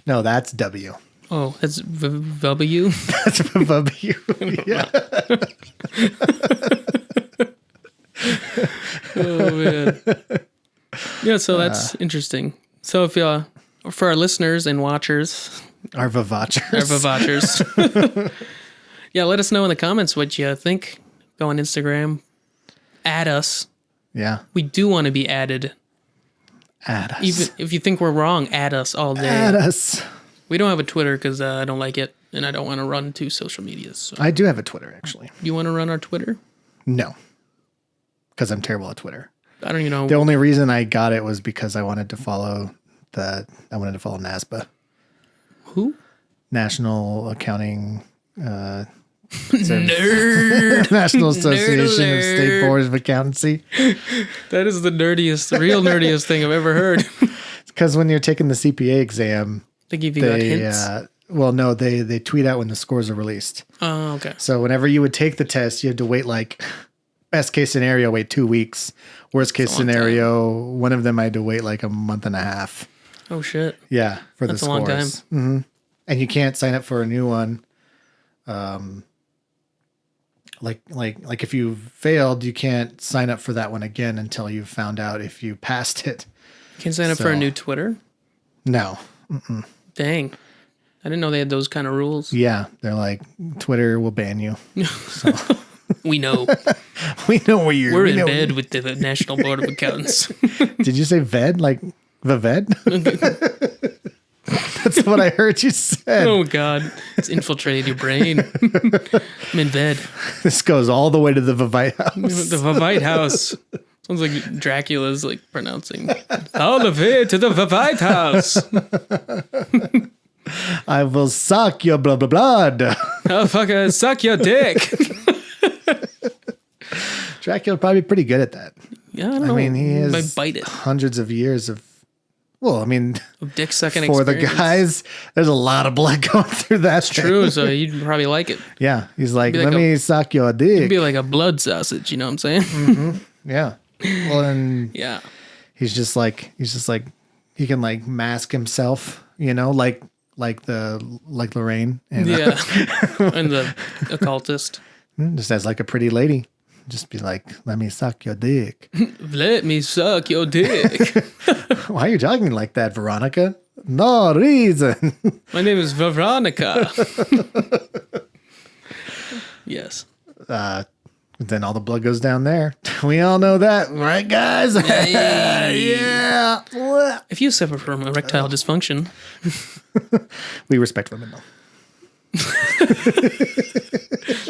Speaker 1: No, that's W.
Speaker 2: Oh, that's W.
Speaker 1: That's W. Yeah.
Speaker 2: Oh man. Yeah, so that's interesting. So if for our listeners and watchers,
Speaker 1: Our Vivachers.
Speaker 2: our Vivachers, yeah, let us know in the comments what you think. Go on Instagram, add us.
Speaker 1: Yeah.
Speaker 2: We do want to be added.
Speaker 1: Add us.
Speaker 2: Even if you think we're wrong, add us all day.
Speaker 1: Add us.
Speaker 2: We don't have a Twitter because I don't like it, and I don't want to run 2 social medias. So.
Speaker 1: I do have a Twitter, actually.
Speaker 2: You want to run our Twitter?
Speaker 1: No. Because I'm terrible at Twitter.
Speaker 2: I don't even know.
Speaker 1: The only reason I got it was because I wanted to follow NASBA.
Speaker 2: Who?
Speaker 1: National Accounting
Speaker 2: Nerd.
Speaker 1: National Association of
Speaker 2: Nerd
Speaker 1: State
Speaker 2: alert.
Speaker 1: Boards of Accountancy.
Speaker 2: That is the real nerdiest thing I've ever heard.
Speaker 1: Because when you're taking the CPA exam,
Speaker 2: They give you that hints.
Speaker 1: Well, no, they tweet out when the scores are released.
Speaker 2: Oh, okay.
Speaker 1: So whenever you would take the test, you had to wait like best case scenario, wait 2 weeks. Worst case scenario, one of them I had to wait like a month and a half.
Speaker 2: Oh shit.
Speaker 1: Yeah, for
Speaker 2: That's
Speaker 1: the
Speaker 2: a long
Speaker 1: scores.
Speaker 2: time.
Speaker 1: Mm-hmm. And you can't sign up for a new one. Like if you failed, you can't sign up for that one again until you've found out if you passed it.
Speaker 2: You can sign up for a new Twitter?
Speaker 1: No.
Speaker 2: Dang. I didn't know they had those kind of rules.
Speaker 1: Yeah, they're like, Twitter will ban you. So.
Speaker 2: We know.
Speaker 1: We know where you're.
Speaker 2: We're in bed with the National Board of Accountants.
Speaker 1: Did you say VED? Like the VED? That's what I heard you said.
Speaker 2: Oh, God. It's infiltrated your brain. I'm in bed.
Speaker 1: This goes all the way to the Vivite house.
Speaker 2: The Vivite house. Sounds like Dracula's like pronouncing. All the way to the Vivite house.
Speaker 1: I will suck your blah, blah, blood.
Speaker 2: I'll fucking suck your dick.
Speaker 1: Dracula probably pretty good at that.
Speaker 2: Yeah, I don't know.
Speaker 1: I mean, he has
Speaker 2: Might bite it.
Speaker 1: hundreds of years of, well, I mean,
Speaker 2: Dick sucking
Speaker 1: for the
Speaker 2: experience.
Speaker 1: guys, there's a lot of blood going through that. Thing.
Speaker 2: True, so you'd probably like it.
Speaker 1: Yeah, he's like,
Speaker 2: Be like
Speaker 1: let me suck your dick.
Speaker 2: It'd be like a blood sausage, you know what I'm saying?
Speaker 1: Yeah. Well, and
Speaker 2: Yeah.
Speaker 1: he's just like he can like mask himself, you know, like Lorraine and
Speaker 2: Yeah. And the occultist.
Speaker 1: just as like a pretty lady. Just be like, let me suck your dick.
Speaker 2: Let me suck your dick.
Speaker 1: Why are you talking like that, Veronica? No reason.
Speaker 2: My name is Veronica. Yes.
Speaker 1: Then all the blood goes down there. We all know that, right, guys?
Speaker 2: Hey.
Speaker 1: Yeah.
Speaker 2: If you suffer from erectile dysfunction,
Speaker 1: We respect women, though.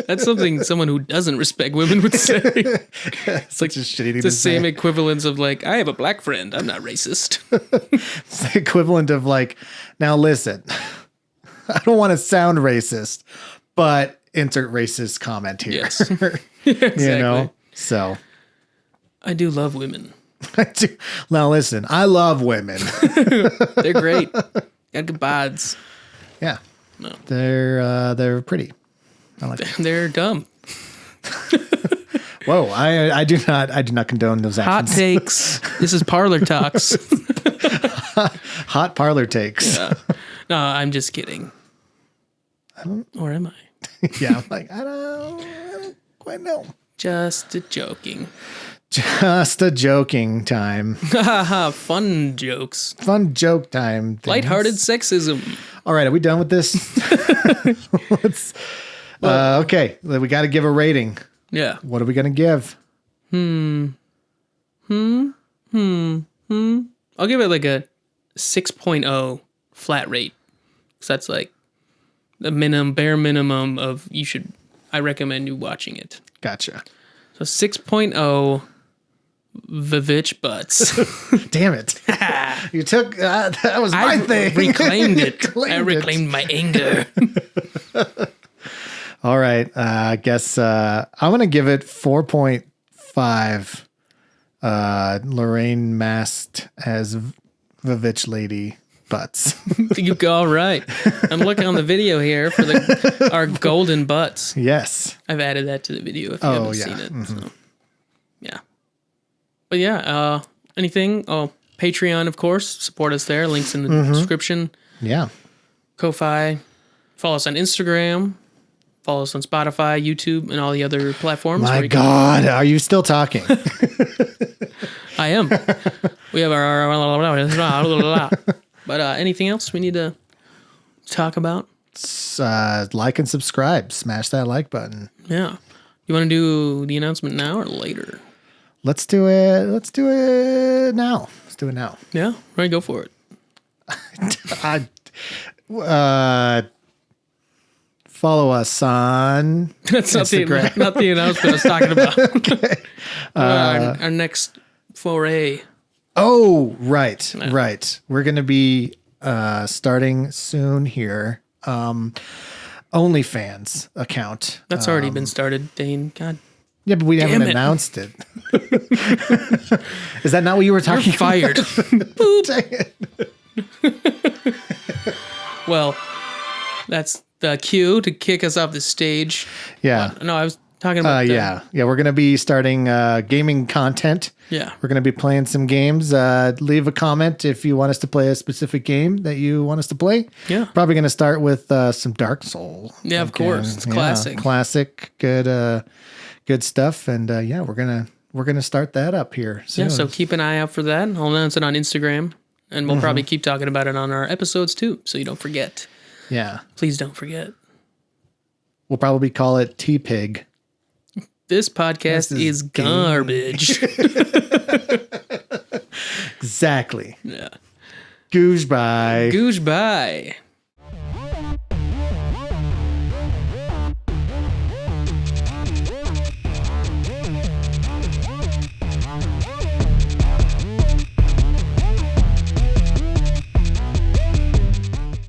Speaker 2: that's something someone who doesn't respect women would say.
Speaker 1: It's like just shitty thing
Speaker 2: The
Speaker 1: to
Speaker 2: same
Speaker 1: say.
Speaker 2: equivalence of like, I have a black friend. I'm not racist.
Speaker 1: It's the equivalent of like, now listen, I don't want to sound racist, but insert racist comment here.
Speaker 2: Yes. Exactly.
Speaker 1: You know? So
Speaker 2: I do love women.
Speaker 1: I do. Now listen, I love women.
Speaker 2: They're great. Got good bods.
Speaker 1: Yeah.
Speaker 2: No.
Speaker 1: They're pretty. I like them.
Speaker 2: They're dumb.
Speaker 1: Whoa, I do not condone those
Speaker 2: Hot
Speaker 1: actions.
Speaker 2: takes. This is parlor talks.
Speaker 1: Hot parlor takes.
Speaker 2: No, I'm just kidding. Or am I?
Speaker 1: Yeah, I'm like, I don't quite know.
Speaker 2: Just joking.
Speaker 1: Just a joking time.
Speaker 2: Haha, fun jokes.
Speaker 1: Fun joke time. things.
Speaker 2: Lighthearted sexism.
Speaker 1: All right, are we done with this? Let's, okay, we got to give a rating.
Speaker 2: Yeah.
Speaker 1: What are we going to give?
Speaker 2: I'll give it like a 6.0 flat rate. So that's like the bare minimum of I recommend you watching it.
Speaker 1: Gotcha.
Speaker 2: So 6.0 Vivitch butts.
Speaker 1: Damn it. You took, that was my thing.
Speaker 2: Reclaimed it. I
Speaker 1: Reclaimed it.
Speaker 2: reclaimed my anger.
Speaker 1: All right. I guess I'm going to give it 4.5. Lorraine masked as Vivitch lady butts.
Speaker 2: You go all right. I'm looking on the video here for our golden butts.
Speaker 1: Yes.
Speaker 2: I've added that to the video if you haven't seen it. So. Yeah. But yeah, anything? Oh, Patreon, of course. Support us there. Links in the description.
Speaker 1: Yeah.
Speaker 2: Ko-Fi. Follow us on Instagram. Follow us on Spotify, YouTube, and all the other platforms.
Speaker 1: My God, are you still talking?
Speaker 2: I am. We have our... But anything else we need to talk about?
Speaker 1: Like and subscribe. Smash that like button.
Speaker 2: Yeah. You want to do the announcement now or later?
Speaker 1: Let's do it. Let's do it now. Let's do it now.
Speaker 2: Yeah? Right, go for it.
Speaker 1: Follow us on
Speaker 2: That's
Speaker 1: Instagram.
Speaker 2: not the announcement I was talking about.
Speaker 1: Okay.
Speaker 2: Our next foray.
Speaker 1: Oh, right. Right. We're going to be starting soon here. OnlyFans account.
Speaker 2: That's already been started, Dane. God.
Speaker 1: Yeah, but we haven't
Speaker 2: it.
Speaker 1: announced it. Is that not what you were talking
Speaker 2: You're fired.
Speaker 1: about? Dang it.
Speaker 2: Well, That's the cue to kick us off the stage.
Speaker 1: Yeah.
Speaker 2: No, I was talking about
Speaker 1: yeah. We're going to be starting gaming content.
Speaker 2: Yeah.
Speaker 1: We're going to be playing some games. Leave a comment if you want us to play a specific game that you want us to play.
Speaker 2: Yeah.
Speaker 1: Probably going to start with some Dark Soul.
Speaker 2: Yeah, of course. It's classic.
Speaker 1: Classic. Good stuff. And we're gonna start that up here soon.
Speaker 2: Yeah, so keep an eye out for that. I'll announce it on Instagram, and we'll probably keep talking about it on our episodes too, so you don't forget.
Speaker 1: Yeah. Please
Speaker 2: don't forget.
Speaker 1: We'll probably call it T-Pig.
Speaker 2: This podcast is garbage.
Speaker 1: Exactly.
Speaker 2: Yeah.
Speaker 1: Goosebye.
Speaker 2: Goosebye.